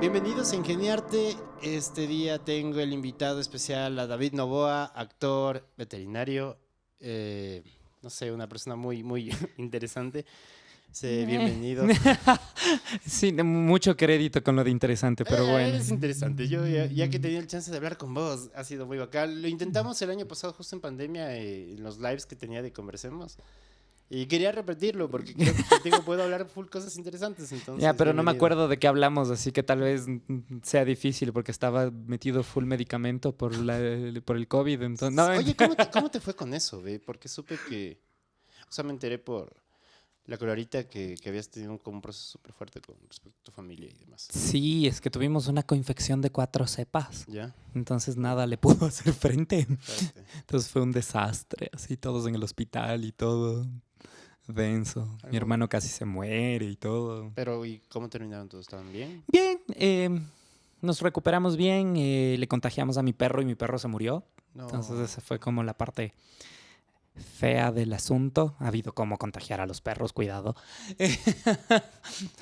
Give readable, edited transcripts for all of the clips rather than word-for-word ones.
Bienvenidos a Ingeniarte. Este día tengo el invitado especial a David Novoa, actor, veterinario, no sé, una persona muy, muy interesante. Bienvenido. Sí, mucho crédito con lo de interesante, pero bueno. Es interesante. Yo ya que tenía el chance de hablar con vos, ha sido muy bacán. Lo intentamos el año pasado, justo en pandemia, en los lives que tenía de Conversemos. Y quería repetirlo porque creo que contigo puedo hablar full cosas interesantes. Entonces, Ya, pero no me bienvenido. acuerdo de qué hablamos, así que tal vez sea difícil porque estaba metido full medicamento por el COVID. Entonces, no, Oye, ¿cómo te fue con eso, ve? Porque supe que... O sea, me enteré por la colorita que habías tenido como un proceso súper fuerte con respecto a tu familia y demás. sí, es que tuvimos una coinfección de 4 cepas. ¿Ya? Entonces nada le pudo hacer frente. Fuerte. Entonces fue un desastre, así todos en el hospital y todo. Denso. Mi Algo- hermano casi se muere y todo. Pero, ¿y cómo terminaron todos? ¿Estaban bien? Bien, nos recuperamos bien, le contagiamos a mi perro y mi perro se murió. No. Entonces esa fue como la parte fea del asunto. Ha habido cómo contagiar a los perros, cuidado.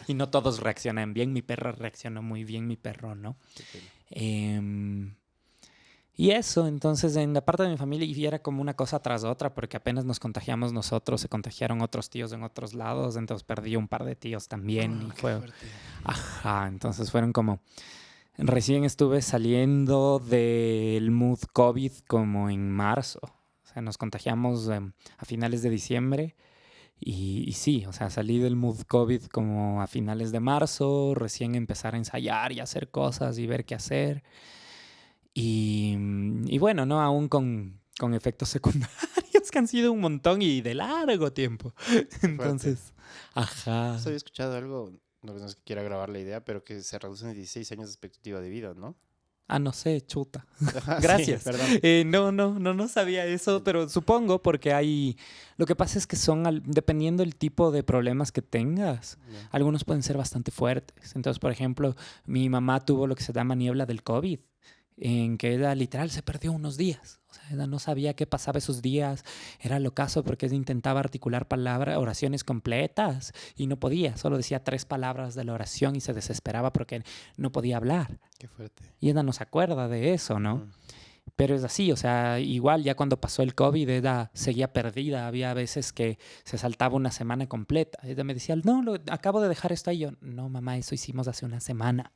Y no todos reaccionan bien. Mi perra reaccionó muy bien, mi perro no. Qué pena. Y eso, entonces en la parte de mi familia y era como una cosa tras otra, porque apenas nos contagiamos nosotros, se contagiaron otros tíos en otros lados, entonces perdí un par de tíos también. Y Qué fue, fuerte. ajá, entonces fueron como... Recién estuve saliendo del mood COVID como en marzo. O sea, nos contagiamos a finales de diciembre. Y sí, o sea, salí del mood COVID como a finales de marzo, recién empezar a ensayar y hacer cosas y ver qué hacer. Y bueno, ¿no? Aún con efectos secundarios que han sido un montón y de largo tiempo. Entonces, ajá. Yo había escuchado algo, no es que quiera grabar la idea, pero que se reducen a 16 años de expectativa de vida, ¿no? Ah, no sé, chuta. Ajá, Gracias. Sí, perdón. No sabía eso, pero supongo porque hay... Lo que pasa es que son, dependiendo del tipo de problemas que tengas, Ya. algunos pueden ser bastante fuertes. Entonces, por ejemplo, mi mamá tuvo lo que se llama niebla del COVID, en que ella literal se perdió unos días. O sea, ella no sabía qué pasaba esos días. Era lo caso porque ella intentaba articular palabras, oraciones completas y no podía. Solo decía 3 palabras de la oración y se desesperaba porque no podía hablar. Qué fuerte. Y ella no se acuerda de eso, ¿no? Mm. Pero es así, o sea, igual ya cuando pasó el COVID, ella seguía perdida. Había veces que se saltaba una semana completa. Ella me decía, no, acabo de dejar esto ahí. Yo, no, mamá, eso hicimos hace una semana.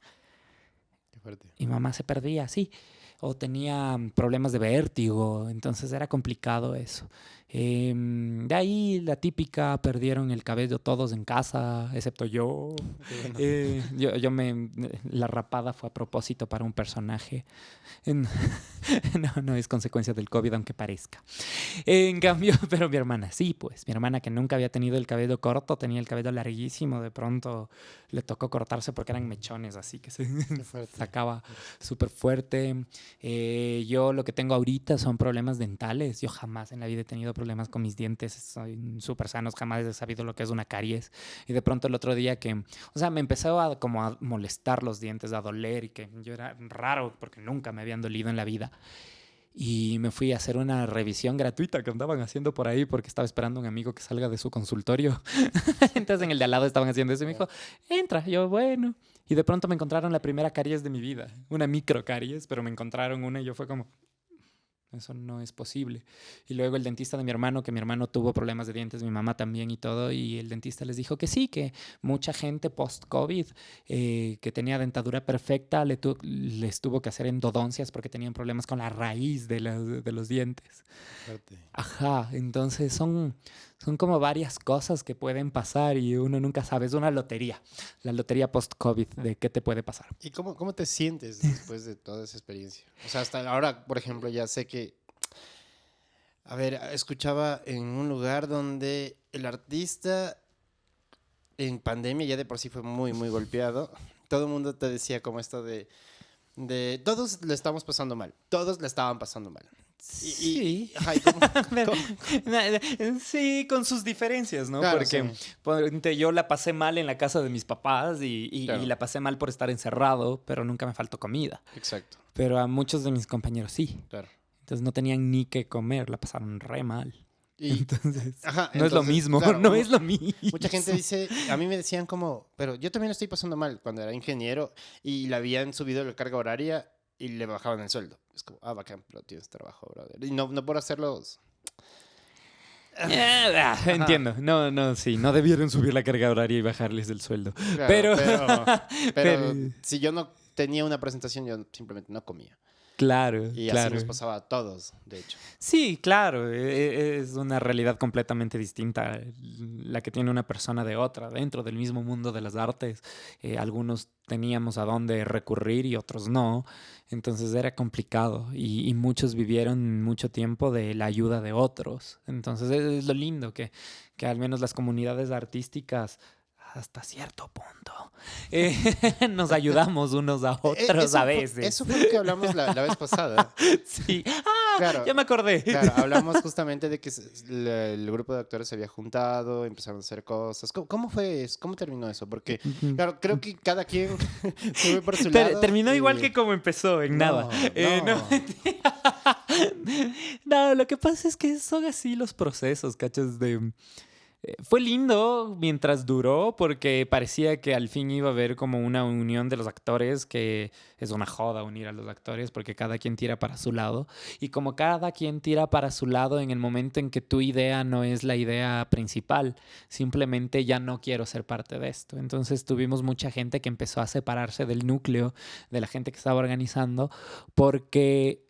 Qué fuerte. Y mamá se perdía así. O tenía problemas de vértigo, entonces era complicado eso. De ahí la típica, perdieron el cabello todos en casa, excepto yo. Qué bueno. La rapada fue a propósito para un personaje. En- no es consecuencia del COVID, aunque parezca. En cambio, pero mi hermana sí, pues. Mi hermana que nunca había tenido el cabello corto, tenía el cabello larguísimo. De pronto le tocó cortarse porque eran mechones, así que se Qué fuerte. sacaba súper fuerte. Yo lo que tengo ahorita son problemas dentales. Yo jamás en la vida he tenido problemas con mis dientes. Soy súper sanos, jamás he sabido lo que es una caries. Y de pronto el otro día o sea, me empezó como a molestar los dientes, a doler y que yo era raro porque nunca me habían dolido en la vida. Y me fui a hacer una revisión gratuita que andaban haciendo por ahí porque estaba esperando a un amigo que salga de su consultorio. Entonces en el de al lado estaban haciendo eso y me dijo, entra. Yo, bueno. Y de pronto me encontraron la primera caries de mi vida. Una micro caries, pero me encontraron una y yo fue como, eso no es posible. Y luego el dentista de mi hermano, que mi hermano tuvo problemas de dientes, mi mamá también y todo, y el dentista les dijo que sí, que mucha gente post-COVID que tenía dentadura perfecta les tuvo que hacer endodoncias porque tenían problemas con la raíz de los dientes. Fuerte. Ajá, entonces son como varias cosas que pueden pasar y uno nunca sabe, es una lotería, la lotería post-COVID de qué te puede pasar. ¿Y cómo te sientes después de toda esa experiencia? O sea, hasta ahora, por ejemplo, ya sé que... A ver, escuchaba en un lugar donde el artista en pandemia ya de por sí fue muy, muy golpeado. Todo el mundo te decía como esto de todos le estamos pasando mal. Todos le estaban pasando mal. Sí. Ajá, ¿y Sí, con sus diferencias, ¿no? Claro, Porque sí. ponte, yo la pasé mal en la casa de mis papás Claro, y la pasé mal por estar encerrado, pero nunca me faltó comida. exacto, Pero a muchos de mis compañeros sí. claro. Entonces no tenían ni qué comer, la pasaron re mal. Y, Entonces, ajá, no es lo entonces, mismo, claro, no es lo mismo. mucha gente dice, a mí me decían como, pero yo también lo estoy pasando mal cuando era ingeniero y le habían subido la carga horaria y le bajaban el sueldo. Es como, bacán, pero tienes trabajo, brother. Y no por hacerlos... Ajá, Entiendo. No, no, sí. No debieron subir la carga horaria y bajarles el sueldo. claro, Pero, pero pero, si yo no tenía una presentación, yo simplemente no comía. claro, Y así nos claro. pasaba a todos, de hecho. Sí, claro, es una realidad completamente distinta la que tiene una persona de otra, dentro del mismo mundo de las artes. Algunos teníamos a dónde recurrir y otros no, entonces era complicado y muchos vivieron mucho tiempo de la ayuda de otros. Entonces es lo lindo que al menos las comunidades artísticas hasta cierto punto eh, nos ayudamos unos a otros a veces. Eso fue lo que hablamos la vez pasada. Sí, Claro, ya me acordé. claro, hablamos justamente de que el grupo de actores se había juntado, empezaron a hacer cosas. ¿Cómo fue eso? ¿Cómo terminó eso? Porque, claro, creo que cada quien se fue por su lado. Terminó igual Y... que como empezó, en nada. No, No, no. no, lo que pasa es que son así los procesos, ¿cachas? Fue lindo mientras duró porque parecía que al fin iba a haber como una unión de los actores, que es una joda unir a los actores porque cada quien tira para su lado. Y como cada quien tira para su lado en el momento en que tu idea no es la idea principal, simplemente ya no quiero ser parte de esto. Entonces tuvimos mucha gente que empezó a separarse del núcleo, de la gente que estaba organizando, porque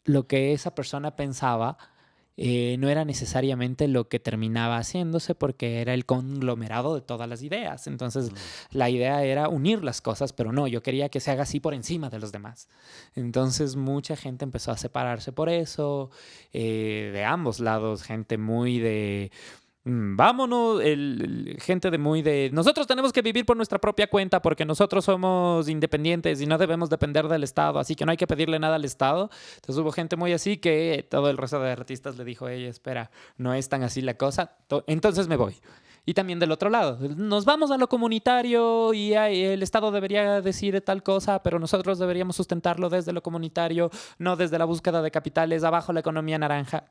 lo que esa persona pensaba no era necesariamente lo que terminaba haciéndose porque era el conglomerado de todas las ideas. Entonces la idea era unir las cosas, pero no, yo quería que se haga así por encima de los demás. Entonces mucha gente empezó a separarse por eso, de ambos lados, gente muy de... Vámonos, gente de muy de... Nosotros tenemos que vivir por nuestra propia cuenta porque nosotros somos independientes y no debemos depender del Estado, así que no hay que pedirle nada al Estado. Entonces hubo gente muy así que todo el resto de artistas le dijo, ella, espera, no es tan así la cosa, entonces me voy. Y también del otro lado, nos vamos a lo comunitario y el Estado debería decir tal cosa, pero nosotros deberíamos sustentarlo desde lo comunitario, no desde la búsqueda de capitales, abajo la economía naranja.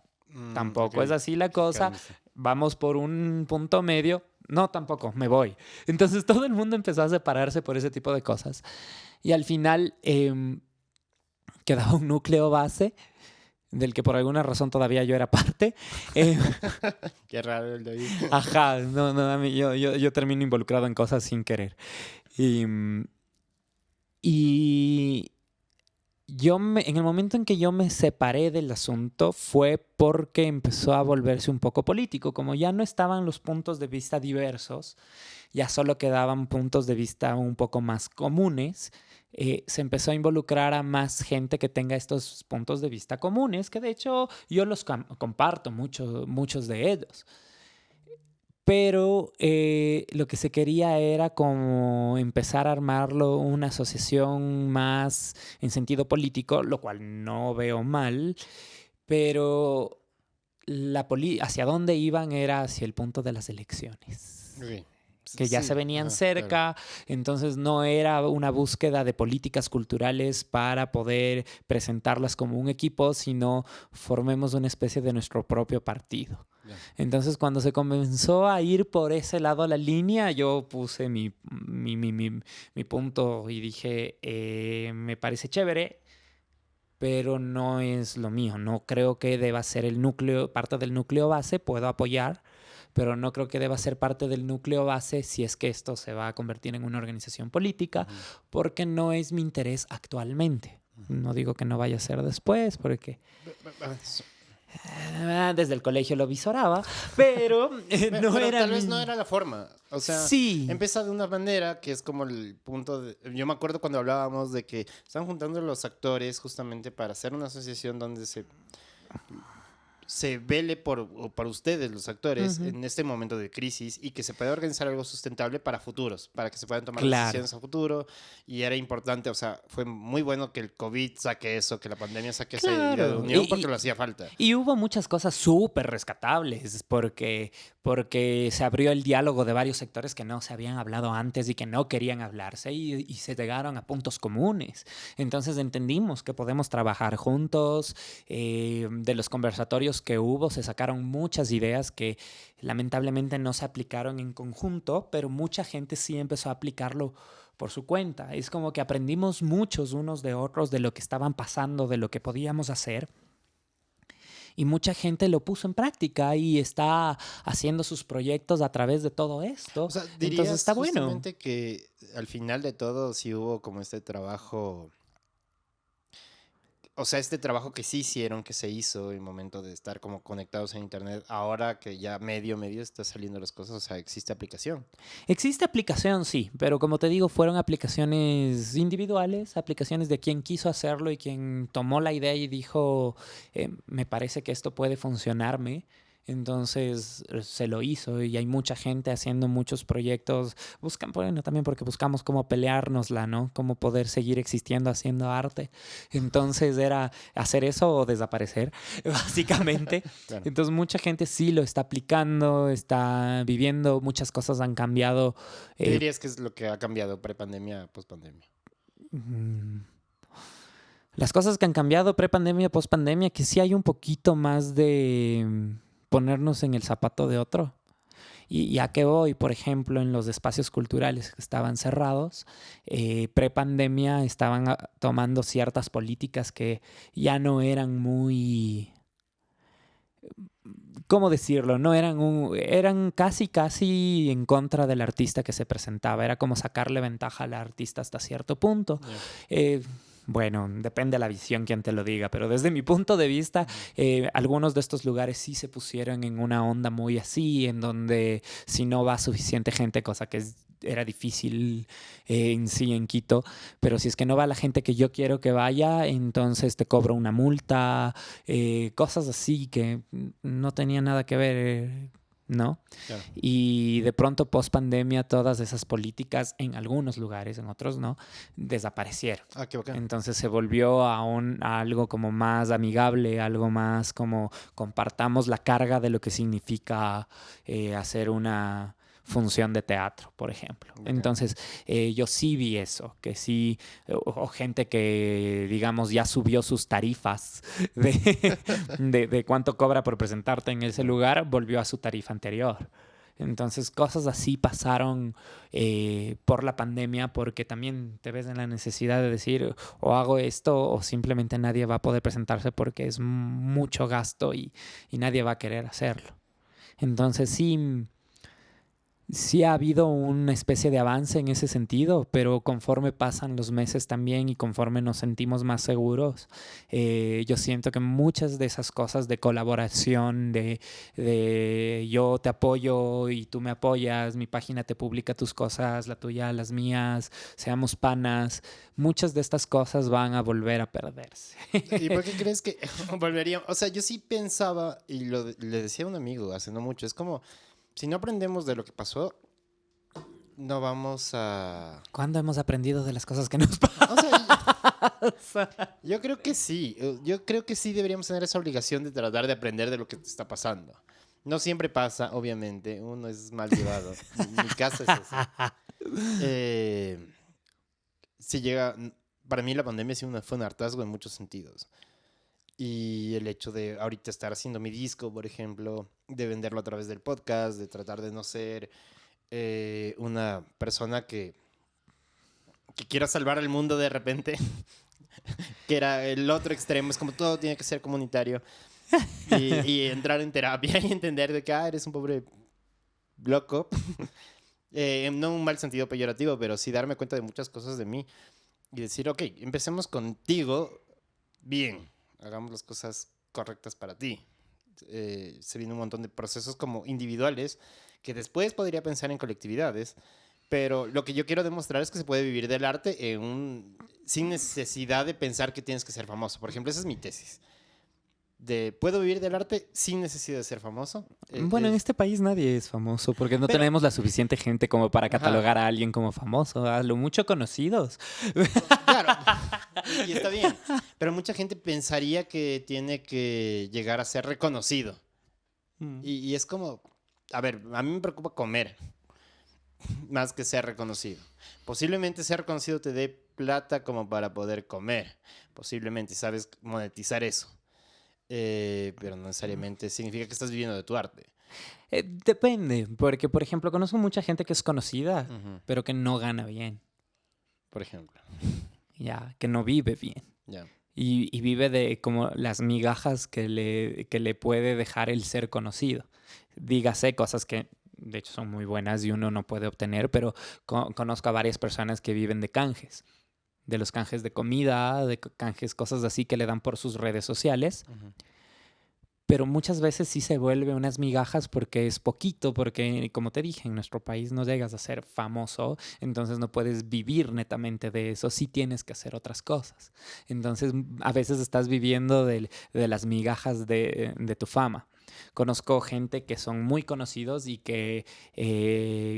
Tampoco Ok, es así la cosa. cálmese. Vamos por un punto medio. No, tampoco, me voy. Entonces todo el mundo empezó a separarse por ese tipo de cosas. Y al final quedaba un núcleo base del que por alguna razón todavía yo era parte. Eh, Qué raro el de ahí. ajá, no, no, yo termino involucrado en cosas sin querer. Y, y en el momento en que yo me separé del asunto fue porque empezó a volverse un poco político. Como ya no estaban los puntos de vista diversos, ya solo quedaban puntos de vista un poco más comunes. Se empezó a involucrar a más gente que tenga estos puntos de vista comunes, que de hecho yo los comparto, muchos de ellos. Pero lo que se quería era como empezar a armarlo una asociación más en sentido político, lo cual no veo mal, pero hacia dónde iban era hacia el punto de las elecciones, Ok. que ya se Sí, venían ajá, claro. cerca, entonces no era una búsqueda de políticas culturales para poder presentarlas como un equipo, sino formemos una especie de nuestro propio partido. Ya. Entonces, cuando se comenzó a ir por ese lado la línea, yo puse mi punto y dije, me parece chévere, pero no es lo mío. No creo que deba ser el núcleo, parte del núcleo base, puedo apoyar, pero no creo que deba ser parte del núcleo base si es que esto se va a convertir en una organización política, Ujú, porque no es mi interés actualmente. ujú. No digo que no vaya a ser después, porque desde el colegio lo visoraba, pero no Pero era tal vez no mi... era la forma. O sea, Sí, empieza de una manera que es como el punto de... Yo me acuerdo cuando hablábamos de que están juntando los actores justamente para hacer una asociación donde se se vele por ustedes, los actores, en este momento de crisis y que se pueda organizar algo sustentable para futuros, para que se puedan tomar decisiones a futuro. Y era importante, o sea, fue muy bueno que el COVID saque eso, que la pandemia saque esa idea de unión porque lo hacía falta. Y hubo muchas cosas súper rescatables porque se abrió el diálogo de varios sectores que no se habían hablado antes y que no querían hablarse y se llegaron a puntos comunes. Entonces entendimos que podemos trabajar juntos. De los conversatorios que hubo se sacaron muchas ideas que lamentablemente no se aplicaron en conjunto, pero mucha gente sí empezó a aplicarlo por su cuenta. Es como que aprendimos muchos unos de otros de lo que estaban pasando, de lo que podíamos hacer. Y mucha gente lo puso en práctica y está haciendo sus proyectos a través de todo esto. O sea, entonces está bueno. Justamente que al final de todo sí hubo como este trabajo. O sea, este trabajo que sí hicieron, que se hizo en el momento de estar como conectados en internet, ahora que ya medio está saliendo las cosas, o sea, existe aplicación. Existe aplicación, sí, pero como te digo, fueron aplicaciones individuales, aplicaciones de quien quiso hacerlo y quien tomó la idea y dijo, me parece que esto puede funcionarme. Entonces se lo hizo y hay mucha gente haciendo muchos proyectos. Bueno, también porque buscamos cómo peleárnosla, ¿no? Cómo poder seguir existiendo haciendo arte. Entonces era hacer eso o desaparecer, básicamente. Claro. Entonces mucha gente sí lo está aplicando, está viviendo, muchas cosas han cambiado. ¿Qué dirías que es lo que ha cambiado pre-pandemia, post-pandemia? Las cosas que han cambiado pre-pandemia, post-pandemia, que sí hay un poquito más de ponernos en el zapato de otro. Y a qué voy, por ejemplo, en los espacios culturales que estaban cerrados, pre-pandemia estaban tomando ciertas políticas que ya no eran muy... ¿Cómo decirlo? No eran casi en contra del artista que se presentaba. Era como sacarle ventaja al artista hasta cierto punto. Yeah. Bueno, depende de la visión quien te lo diga, pero desde mi punto de vista, algunos de estos lugares sí se pusieron en una onda muy así, en donde si no va suficiente gente, cosa que era difícil en sí en Quito, pero si es que no va la gente que yo quiero que vaya, entonces te cobro una multa, cosas así que no tenían nada que ver, ¿no? Claro. Y de pronto, post pandemia, todas esas políticas en algunos lugares, en otros no, desaparecieron. Ah, qué bacán. Entonces se volvió a algo como más amigable, algo más como compartamos la carga de lo que significa hacer una función de teatro, por ejemplo. Okay. Entonces, yo sí vi eso, que sí, o gente que, digamos, ya subió sus tarifas de cuánto cobra por presentarte en ese lugar, volvió a su tarifa anterior. Entonces, cosas así pasaron por la pandemia porque también te ves en la necesidad de decir o hago esto o simplemente nadie va a poder presentarse porque es mucho gasto y nadie va a querer hacerlo. Entonces, sí ha habido una especie de avance en ese sentido, pero conforme pasan los meses también y conforme nos sentimos más seguros, yo siento que muchas de esas cosas de colaboración, de yo te apoyo y tú me apoyas, mi página te publica tus cosas, la tuya, las mías, seamos panas, muchas de estas cosas van a volver a perderse. ¿Y por qué crees que volverían? O sea, yo sí pensaba, y le decía a un amigo hace no mucho, es como... Si no aprendemos de lo que pasó, no vamos a... ¿Cuándo hemos aprendido de las cosas que nos pasan? O sea, yo creo que sí. Yo creo que sí deberíamos tener esa obligación de tratar de aprender de lo que te está pasando. No siempre pasa, obviamente. Uno es mal llevado. Mi caso es así. Si llega... Para mí la pandemia sí fue un hartazgo en muchos sentidos. Y el hecho de ahorita estar haciendo mi disco, por ejemplo, de venderlo a través del podcast, de tratar de no ser una persona que quiera salvar al mundo de repente, que era el otro extremo, es como todo tiene que ser comunitario, y entrar en terapia y entender de que eres un pobre loco, no un mal sentido peyorativo, pero sí darme cuenta de muchas cosas de mí y decir, ok, empecemos contigo bien. Hagamos las cosas correctas para ti. Se viene un montón de procesos como individuales que después podría pensar en colectividades, pero lo que yo quiero demostrar es que se puede vivir del arte sin necesidad de pensar que tienes que ser famoso. Por ejemplo, esa es mi tesis. ¿puedo vivir del arte sin necesidad de ser famoso? Bueno, en este país nadie es famoso porque no Pero- tenemos la suficiente gente como para Ajá. catalogar a alguien como famoso. A lo mucho conocidos. Claro, y está bien. Pero mucha gente pensaría que tiene que llegar a ser reconocido. Y es como, a ver, a mí me preocupa comer más que ser reconocido. Posiblemente ser reconocido te dé plata como para poder comer. Posiblemente sabes monetizar eso. Pero no necesariamente significa que estás viviendo de tu arte. Depende, porque por ejemplo conozco mucha gente que es conocida, Ujú. pero que no gana bien, Por ejemplo. ya, que no vive bien. Ya. Y vive de como las migajas que le puede dejar el ser conocido. Dígase cosas que de hecho son muy buenas y uno no puede obtener, pero conozco a varias personas que viven de canjes. De los canjes de comida, de canjes, cosas así que le dan por sus redes sociales. Ujú. Pero muchas veces sí se vuelve unas migajas porque es poquito, porque como te dije, en nuestro país no llegas a ser famoso, entonces no puedes vivir netamente de eso, sí tienes que hacer otras cosas. Entonces a veces estás viviendo de las migajas de tu fama. Conozco gente que son muy conocidos y que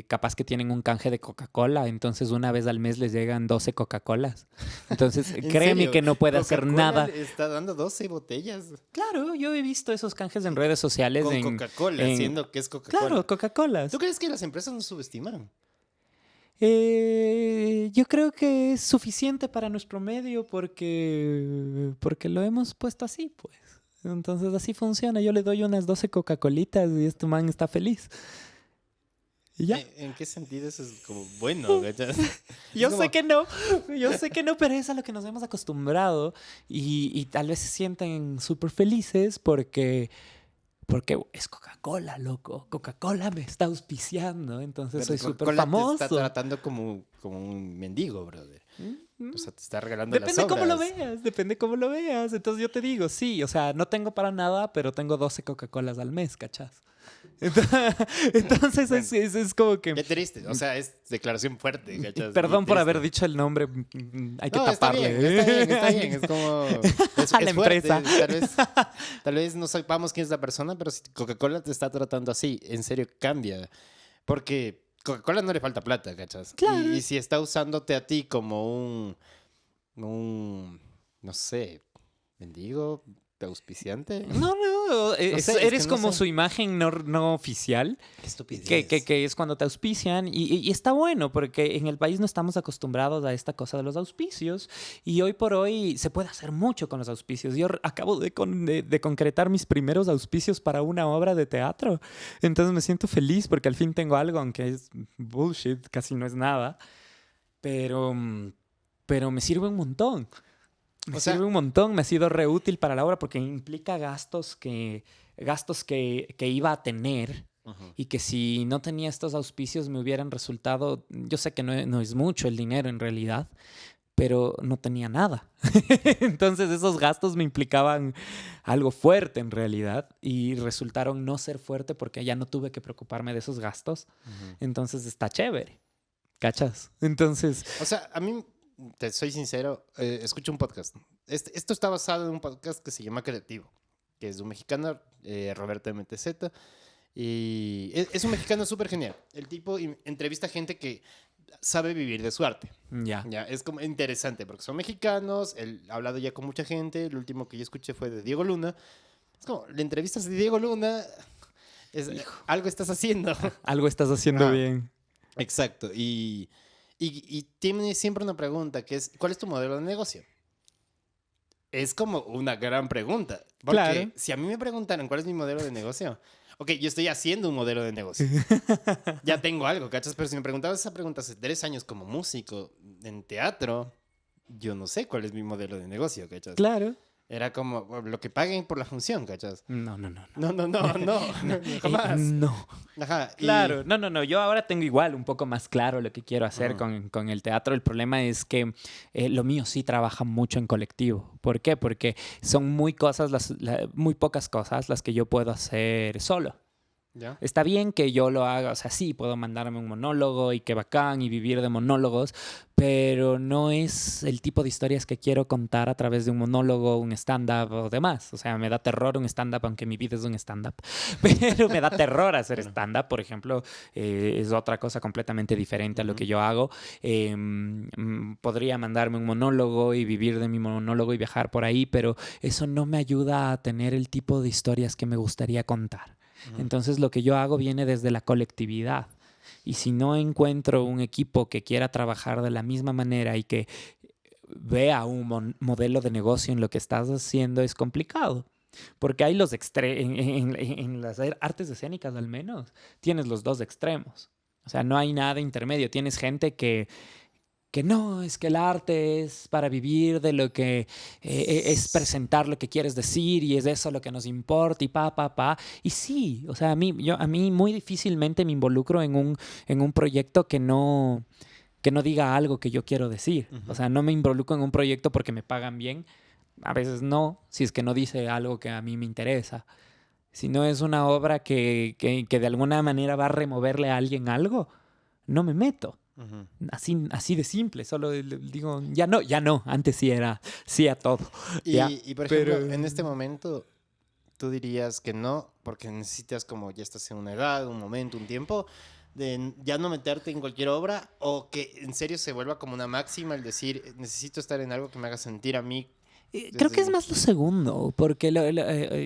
capaz que tienen un canje de Coca-Cola, entonces una vez al mes les llegan 12 Coca-Colas. Entonces ¿En créeme serio? que no puede hacer Coca-Cola nada. le está dando 12 botellas Claro, yo he visto esos canjes en redes sociales. con Coca-Cola, siendo que es Coca-Cola. Claro, Coca-Cola. ¿Tú crees que las empresas nos subestiman? Yo creo que es suficiente para nuestro medio porque lo hemos puesto así, pues. Entonces así funciona. Yo le doy unas 12 Coca-Colitas y este man está feliz. Y ya. ¿En qué sentido eso es como bueno, ¿cachas? Yo Es como- sé que no, pero es a lo que nos hemos acostumbrado y tal vez se sienten súper felices porque es Coca-Cola, loco. Coca-Cola me está auspiciando, entonces Pero soy súper Coca-Cola famoso. te está tratando como un mendigo, brother. Mm. O sea, te está regalando Depende las cómo lo obras. veas, depende cómo lo veas. Entonces yo te digo, sí, o sea, no tengo para nada, pero tengo 12 Coca-Colas al mes, ¿cachás? Entonces es como que... Qué triste. O sea, es declaración fuerte, ¿cachas? Perdón Y por haber triste. dicho el nombre, hay que No, está taparle. bien, está bien, está bien. Es como... Es, A la es fuerte. empresa. Tal vez no sepamos quién es la persona, pero si Coca-Cola te está tratando así, en serio, cambia. Porque Coca-Cola no le falta plata, ¿cachas? Claro. Y si está usándote a ti como no sé, mendigo, auspiciante. No, No sé, es eres que no como sé. su imagen no oficial, Qué estupidez. que es cuando te auspician y está bueno porque en el país no estamos acostumbrados a esta cosa de los auspicios y hoy por hoy se puede hacer mucho con los auspicios. Yo acabo de concretar mis primeros auspicios para una obra de teatro, entonces me siento feliz porque al fin tengo algo, aunque es bullshit, casi no es nada, pero me sirve un montón. Me O sea- sirve un montón, me ha sido re útil para la obra porque implica gastos que iba a tener Ujú. y que si no tenía estos auspicios me hubieran resultado, yo sé que no es mucho el dinero en realidad, pero no tenía nada. Entonces esos gastos me implicaban algo fuerte en realidad y resultaron no ser fuerte porque ya no tuve que preocuparme de esos gastos. Ujú. Entonces está chévere, ¿cachas? Entonces, O sea, a mí, te soy sincero, escucho un podcast. Esto está basado en un podcast que se llama Creativo, que es de un mexicano, Roberto MTZ. Y es un mexicano súper genial. El tipo entrevista gente que sabe vivir de su arte. ya. Ya, es como interesante porque son mexicanos. Él ha hablado ya con mucha gente. El último que yo escuché fue de Diego Luna. Es como, le entrevistas de Diego Luna. Algo estás haciendo. Algo estás haciendo Ah. bien. Exacto. Y tiene siempre una pregunta que es, ¿cuál es tu modelo de negocio? Es como una gran pregunta. Porque Claro. si a mí me preguntaran cuál es mi modelo de negocio, ok, yo estoy haciendo un modelo de negocio. Ya tengo algo, ¿cachas? Pero si me preguntabas esa pregunta hace 3 años como músico en teatro, yo no sé cuál es mi modelo de negocio, ¿cachas? Claro. Era como bueno, lo que paguen por la función, ¿cachas? No. No, jamás. No. Ajá. Claro, no. Yo ahora tengo igual un poco más claro lo que quiero hacer Ujú. con el teatro. El problema es que lo mío sí trabaja mucho en colectivo. ¿Por qué? Porque son muy pocas cosas las que yo puedo hacer solo. ¿Ya? Está bien que yo lo haga, o sea, sí, puedo mandarme un monólogo y qué bacán y vivir de monólogos, pero no es el tipo de historias que quiero contar a través de un monólogo, un stand-up o demás. O sea, me da terror un stand-up, aunque mi vida es un stand-up, pero me da terror hacer Claro. stand-up, por ejemplo, es otra cosa completamente diferente a lo Ujú. que yo hago. Podría mandarme un monólogo y vivir de mi monólogo y viajar por ahí, pero eso no me ayuda a tener el tipo de historias que me gustaría contar. Ujú. Entonces lo que yo hago viene desde la colectividad. Y si no encuentro un equipo que quiera trabajar de la misma manera y que vea un modelo de negocio en lo que estás haciendo, es complicado. Porque hay en las artes escénicas al menos, tienes los dos extremos. O sea, no hay nada intermedio. Tienes gente que no, es que el arte es para vivir de lo que es presentar lo que quieres decir y es eso lo que nos importa y pa. Y sí, o sea, a mí muy difícilmente me involucro en un proyecto que no diga algo que yo quiero decir. O Ujú. sea, no me involucro en un proyecto porque me pagan bien. A veces no, si es que no dice algo que a mí me interesa. Si no es una obra que de alguna manera va a removerle a alguien algo, no me meto. Ujú. Así de simple, solo digo, ya no, antes sí era, sí a todo, ya, Y, por pero ejemplo, en este momento, tú dirías que no, porque necesitas como ya estás en una edad, un momento, un tiempo, de ya no meterte en cualquier obra, o que en serio se vuelva como una máxima el decir, necesito estar en algo que me haga sentir a mí creo desde que es el... más lo segundo, porque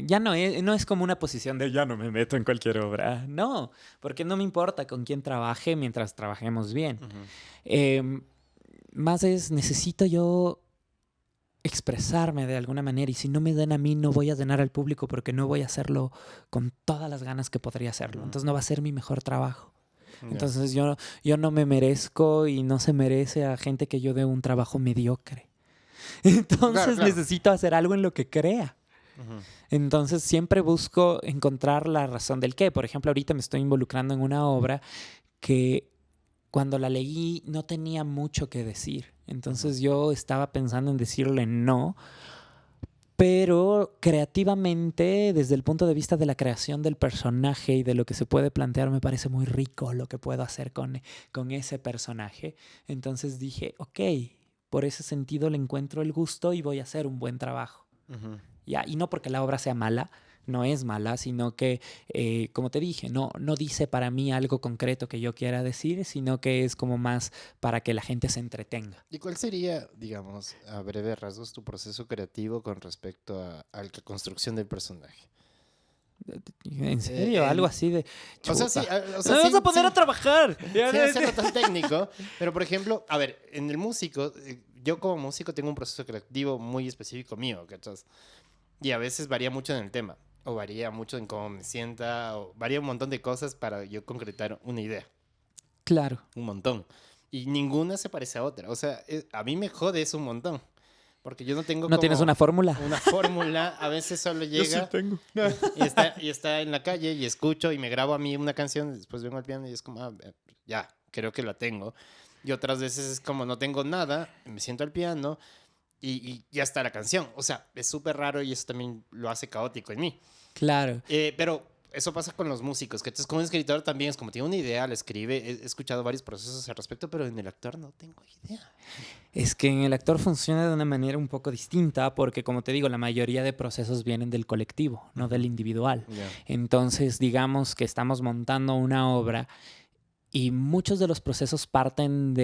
ya no es como una posición de ya no me meto en cualquier obra, no, porque no me importa con quién trabaje mientras trabajemos bien. Ujú. Em, Más es, necesito yo expresarme de alguna manera y si no me dan a mí no voy a llenar al público porque no voy a hacerlo con todas las ganas que podría hacerlo. Ujú. Entonces no va a ser mi mejor trabajo. Ya. Entonces yo no me merezco y no se merece a gente que yo dé un trabajo mediocre. Claro, Entonces claro. necesito hacer algo en lo que crea. Ujú. Entonces siempre busco encontrar la razón del qué. Por ejemplo, ahorita me estoy involucrando en una obra que cuando la leí no tenía mucho que decir. Ujú. Entonces yo estaba pensando en decirle no, pero creativamente, desde el punto de vista de la creación del personaje y de lo que se puede plantear, me parece muy rico lo que puedo hacer con ese personaje. Entonces dije, ok, por ese sentido le encuentro el gusto y voy a hacer un buen trabajo. Ujú. ¿Ya? Y no porque la obra sea mala, no es mala, sino que, como te dije, no dice para mí algo concreto que yo quiera decir, sino que es como más para que la gente se entretenga. ¿Y cuál sería, digamos, a breves rasgos, tu proceso creativo con respecto a la construcción del personaje? ¿En serio? Algo En, así de o sea, sí, chuta. o sea, ¡Me vas a poner a sin, trabajar! sin hacerlo tan técnico, pero por ejemplo, a ver, en el músico, yo como músico tengo un proceso creativo muy específico mío, ¿cachas? Y a veces varía mucho en el tema, o varía mucho en cómo me sienta, o varía un montón de cosas para yo concretar una idea, Claro. un montón. Y ninguna se parece a otra, o sea, a mí me jode eso un montón, porque yo no tengo ¿No tienes una como fórmula? una fórmula, a veces solo Yo sí llega tengo. y está en la calle y escucho y me grabo a mí una canción, después vengo al piano y es como, ya, creo que la tengo. Y otras veces es como no tengo nada, me siento al piano y ya está la canción. O sea, es súper raro y eso también lo hace caótico en mí. Claro. Pero eso pasa con los músicos, que entonces como un escritor también es como tiene una idea, la escribe, he escuchado varios procesos al respecto, pero en el actor no tengo idea. Es que en el actor funciona de una manera un poco distinta porque, como te digo, la mayoría de procesos vienen del colectivo, no del Ujú. individual. Ya. Entonces, digamos que estamos montando una obra y muchos de los procesos parten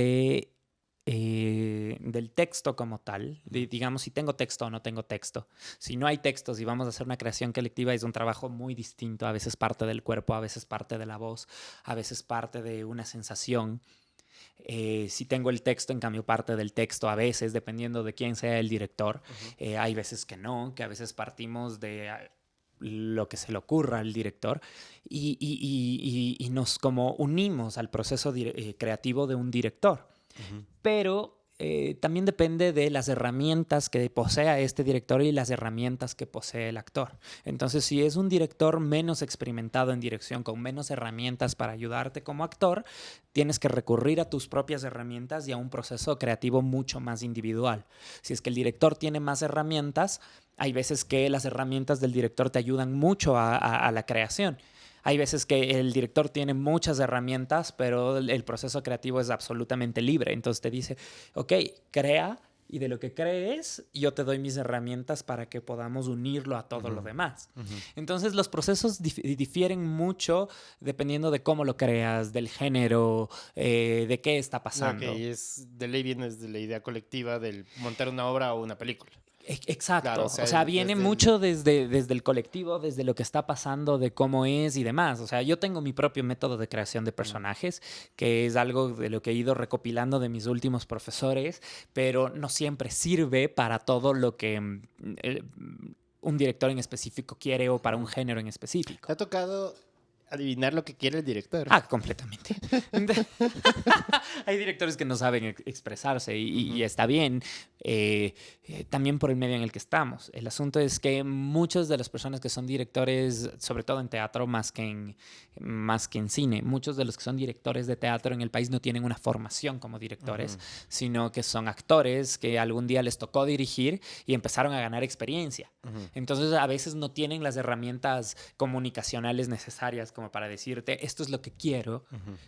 del texto como tal. Digamos, si tengo texto o no tengo texto. Si no hay textos y vamos a hacer una creación colectiva, es un trabajo muy distinto. A veces parte del cuerpo, a veces parte de la voz, a veces parte de una sensación. Si tengo el texto, en cambio, parte del texto a veces, dependiendo de quién sea el director. Ujú. Hay veces que no, que a veces partimos de lo que se le ocurra al director y nos como unimos al proceso creativo de un director. Ujú. Pero también depende de las herramientas que posea este director y las herramientas que posee el actor. Entonces, si es un director menos experimentado en dirección, con menos herramientas para ayudarte como actor, tienes que recurrir a tus propias herramientas y a un proceso creativo mucho más individual. Si es que el director tiene más herramientas, hay veces que las herramientas del director te ayudan mucho a la creación. Hay veces que el director tiene muchas herramientas, pero el proceso creativo es absolutamente libre. Entonces te dice, ok, crea, y de lo que crees, yo te doy mis herramientas para que podamos unirlo a todo lo demás. Entonces los procesos difieren mucho dependiendo de cómo lo creas, del género, de qué está pasando. Ok, de ley viene desde la idea colectiva del montar una obra o una película. Exacto, Claro, o sea, viene mucho desde el colectivo, desde lo que está pasando, de cómo es y demás. O sea, yo tengo mi propio método de creación de personajes, que es algo de lo que he ido recopilando de mis últimos profesores, pero no siempre sirve para todo lo que un director en específico quiere o para un género en específico. ¿Te ha tocado adivinar lo que quiere el director? Ah, completamente. Hay directores que no saben expresarse y está bien, también por el medio en el que estamos. El asunto es que muchas de las personas que son directores, sobre todo en teatro más que en cine, muchos de los que son directores de teatro en el país no tienen una formación como directores, sino que son actores que algún día les tocó dirigir y empezaron a ganar experiencia. Entonces a veces no tienen las herramientas comunicacionales necesarias como para decirte, esto es lo que quiero,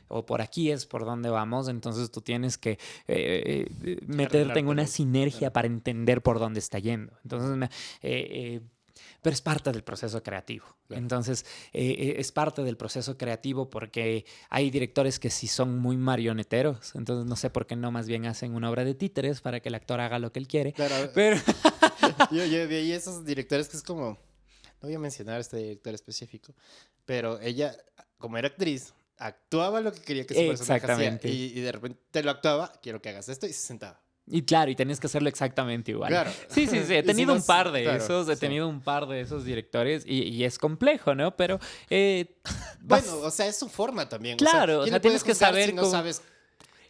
o por aquí es por donde vamos. Entonces tú tienes que meterte en una sinergia para entender por dónde está yendo. Entonces, pero es parte del proceso creativo. Claro. Entonces, es parte del proceso creativo porque hay directores que sí son muy marioneteros. Entonces, no sé por qué no más bien hacen una obra de títeres para que el actor haga lo que él quiere. Claro. Pero yo vi ahí esos directores que es como, no voy a mencionar a este director específico, pero ella, como era actriz, actuaba lo que quería que su personaje hacía y de repente lo actuaba, quiero que hagas esto, y se sentaba. Y claro, y tenías que hacerlo exactamente igual. Claro. Sí. He tenido un par de esos, he tenido un par de esos directores y es complejo, ¿no? Pero... bueno, o sea, es su forma también. Claro, o sea tienes que saber si no sabes...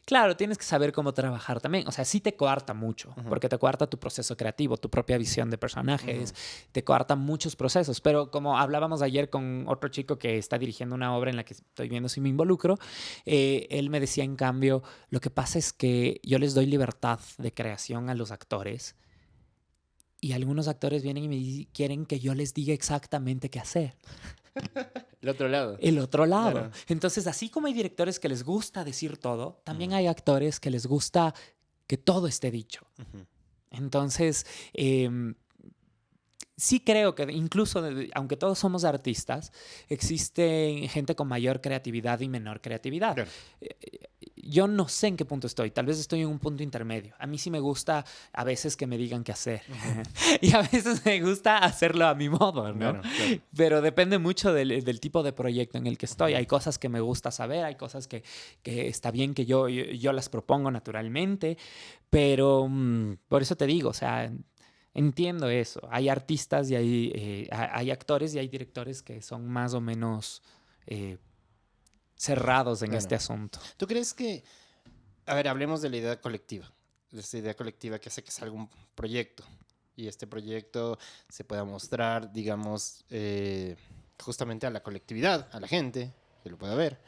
Claro, tienes que saber cómo trabajar también. O sea, sí te coarta mucho, porque te coarta tu proceso creativo, tu propia visión de personajes, te coarta muchos procesos. Pero como hablábamos ayer con otro chico que está dirigiendo una obra en la que estoy viendo si me involucro, él me decía, en cambio, lo que pasa es que yo les doy libertad de creación a los actores y algunos actores vienen y me quieren que yo les diga exactamente qué hacer. El otro lado. El otro lado. Claro. Entonces, así como hay directores que les gusta decir todo, también hay actores que les gusta que todo esté dicho. Entonces, sí creo que incluso, aunque todos somos artistas, existe gente con mayor creatividad y menor creatividad. Claro. Yo no sé en qué punto estoy. Tal vez estoy en un punto intermedio. A mí sí me gusta a veces que me digan qué hacer. Y a veces me gusta hacerlo a mi modo, ¿no? Claro. Pero depende mucho del tipo de proyecto en el que estoy. Hay cosas que me gusta saber, hay cosas que está bien que yo las propongo naturalmente. Pero por eso te digo, o sea... Entiendo eso. Hay artistas y hay actores y hay directores que son más o menos cerrados en este asunto. ¿Tú crees que, a ver, hablemos de la idea colectiva, de esta idea colectiva que hace que salga un proyecto y este proyecto se pueda mostrar, digamos, justamente a la colectividad, a la gente, que lo pueda ver?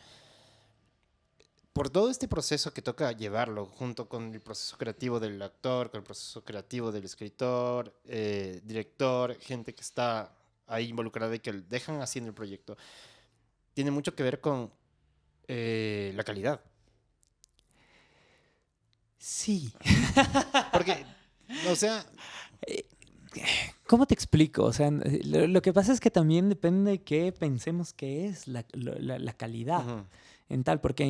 Por todo este proceso que toca llevarlo, junto con el proceso creativo del actor, con el proceso creativo del escritor, director, gente que está ahí involucrada y que dejan haciendo el proyecto, tiene mucho que ver con la calidad. Sí. Porque, o sea... ¿Cómo te explico? O sea, lo que pasa es que también depende de qué pensemos que es la calidad en tal, porque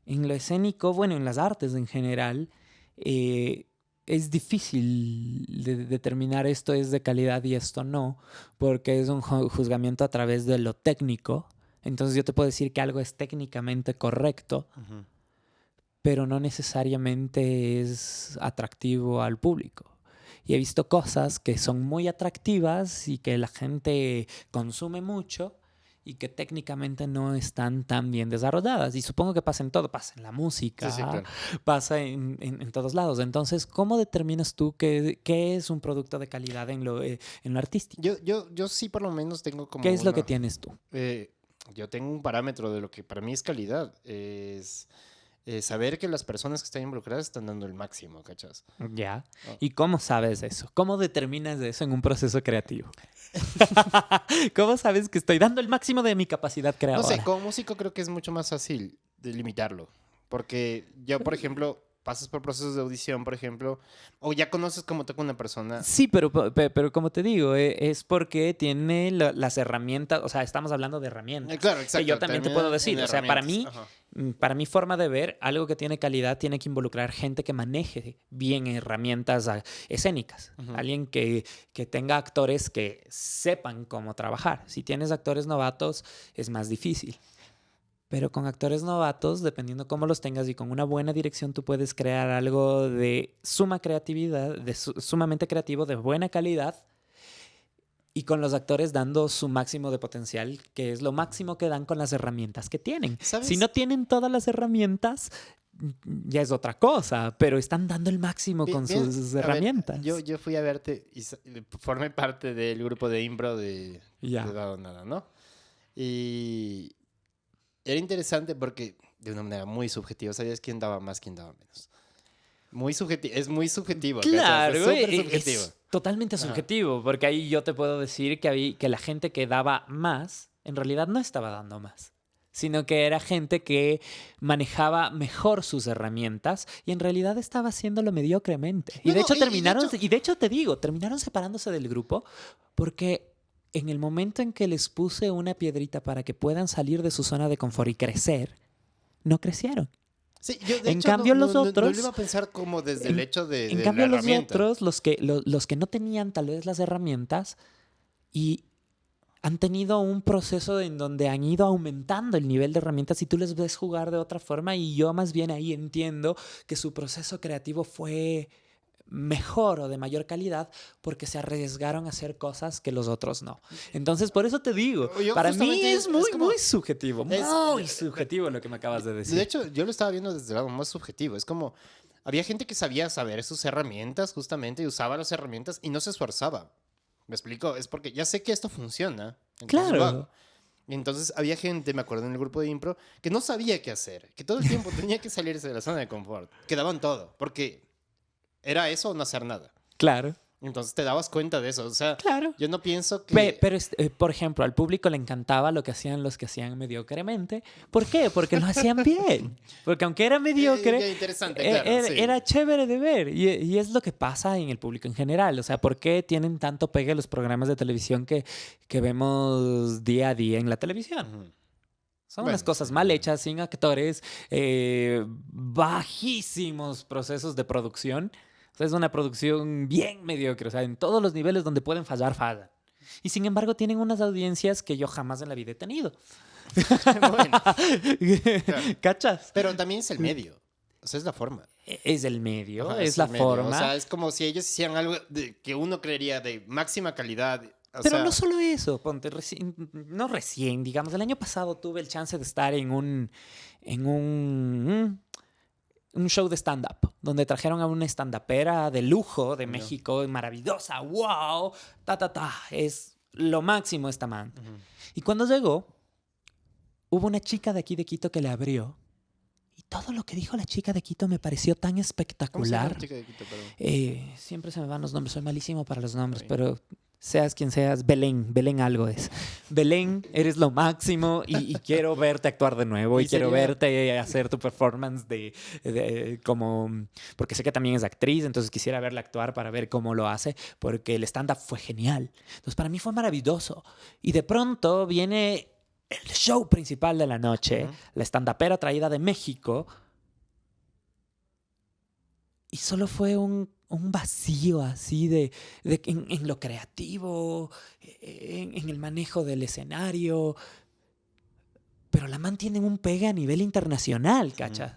en lo escénico, bueno, en las artes en general, es difícil determinar esto es de calidad y esto no, porque es un juzgamiento a través de lo técnico. Entonces yo te puedo decir que algo es técnicamente correcto, pero no necesariamente es atractivo al público. Y he visto cosas que son muy atractivas y que la gente consume mucho, y que técnicamente no están tan bien desarrolladas. Y supongo que pasa en todo, pasa en la música, sí, claro. Pasa en todos lados. Entonces, ¿cómo determinas tú qué es un producto de calidad en lo artístico? Yo sí por lo menos tengo como... ¿Qué es lo que tienes tú? Yo tengo un parámetro de lo que para mí es calidad. Es saber que las personas que están involucradas están dando el máximo, ¿cachas? Ya. ¿Y cómo sabes eso? ¿Cómo determinas eso en un proceso creativo? ¿Cómo sabes que estoy dando el máximo de mi capacidad No creadora? sé, como músico creo que es mucho más fácil delimitarlo. Porque yo, por ejemplo, pasas por procesos de audición, por ejemplo, o ya conoces cómo toca una persona. Sí, pero como te digo, es porque tiene las herramientas, o sea, estamos hablando de herramientas. Claro, Que exacto. yo también te puedo Termina decir, en o sea, para herramientas. mí, Ajá. para mi forma de ver, algo que tiene calidad tiene que involucrar gente que maneje bien herramientas escénicas. Ujú. Alguien que tenga actores que sepan cómo trabajar. Si tienes actores novatos, es más difícil. Pero con actores novatos, dependiendo cómo los tengas y con una buena dirección, tú puedes crear algo de suma creatividad, sumamente creativo, de buena calidad, y con los actores dando su máximo de potencial, que es lo máximo que dan con las herramientas que tienen. ¿Sabes? Si no tienen todas las herramientas, ya es otra cosa, pero están dando el máximo con sus a ver, herramientas. yo fui a verte y formé parte del grupo de impro de Ya. Dado Nada, ¿no? Y era interesante porque de una manera muy subjetiva, ¿sabías quién daba más, quién daba menos? Muy subjetivo, es muy subjetivo, ¿cachas? Claro, Es súper subjetivo. es totalmente Ajá. subjetivo, porque ahí yo te puedo decir que la gente que daba más, en realidad no estaba dando más, sino que era gente que manejaba mejor sus herramientas y en realidad estaba haciéndolo mediocremente. Y No, de no, hecho y y de hecho te digo, terminaron separándose del grupo porque en el momento en que les puse una piedrita para que puedan salir de su zona de confort y crecer, no crecieron. Sí, yo de En hecho cambio, los no otros, lo iba a pensar como desde el hecho en de la cambio, los herramienta. otros, los que no tenían tal vez las herramientas y han tenido un proceso en donde han ido aumentando el nivel de herramientas y tú les ves jugar de otra forma y yo más bien ahí entiendo que su proceso creativo fue mejor o de mayor calidad porque se arriesgaron a hacer cosas que los otros no. Entonces, por eso te digo, Yo para mí justamente es muy, como- muy subjetivo, es- muy subjetivo lo que me acabas de De decir. hecho, yo lo estaba viendo desde el lado más subjetivo. Es como, había gente que sabía saber sus herramientas justamente y usaba las herramientas y no se esforzaba. ¿Me explico? Es porque ya sé que esto funciona. Entonces lo Claro. hago. Y entonces había gente, me acuerdo en el grupo de impro, que no sabía qué hacer, que todo el tiempo tenía que salirse de la zona de confort, que daban todo, porque era eso o no hacer nada. Claro. Entonces te dabas cuenta de eso. O sea, Claro. yo no pienso que... Pero, por ejemplo, al público le encantaba lo que hacían los que hacían mediocremente. ¿Por qué? Porque lo hacían bien. Porque aunque era mediocre, interesante, claro. sí. era chévere de ver. Y es lo que pasa en el público en general. O sea, ¿por qué tienen tanto pegue los programas de televisión que vemos día a día en la televisión? Ujú. Son Bueno, unas cosas sí, mal bueno. hechas, sin actores, bajísimos procesos de producción. O sea, es una producción bien mediocre. O sea, en todos los niveles donde pueden fallar, fallan. Y sin embargo, tienen unas audiencias que yo jamás en la vida he tenido. Bueno, ¿Cachas? pero también es el medio. O sea, es la forma. Es el medio, Ajá, es la el medio. forma. O sea, es como si ellos hicieran algo que uno creería de máxima calidad. O Pero sea, no solo eso, ponte, no recién, digamos, el año pasado tuve el chance de estar en un show de stand-up, donde trajeron a una stand-upera de lujo de Ya. México, maravillosa, wow, es lo máximo esta man. Y cuando llegó, hubo una chica de aquí de Quito que le abrió, y todo lo que dijo la chica de Quito me pareció tan ¿cómo se llama espectacular. la chica de Quito? Perdón. Siempre se me van los nombres, soy malísimo para los nombres, Bien. pero seas quien seas, Belén algo es. Belén, eres lo máximo y quiero verte actuar de nuevo y Y quiero sería- verte hacer tu performance como, porque sé que también es actriz, entonces quisiera verla actuar para ver cómo lo hace, porque el stand-up fue genial. Entonces para mí fue maravilloso. Y de pronto viene el show principal de la noche, Ujú. la stand-upera traída de México, y solo fue un vacío así en lo creativo, en el manejo del escenario. Pero la man tiene un pegue a nivel internacional, ¿cachas?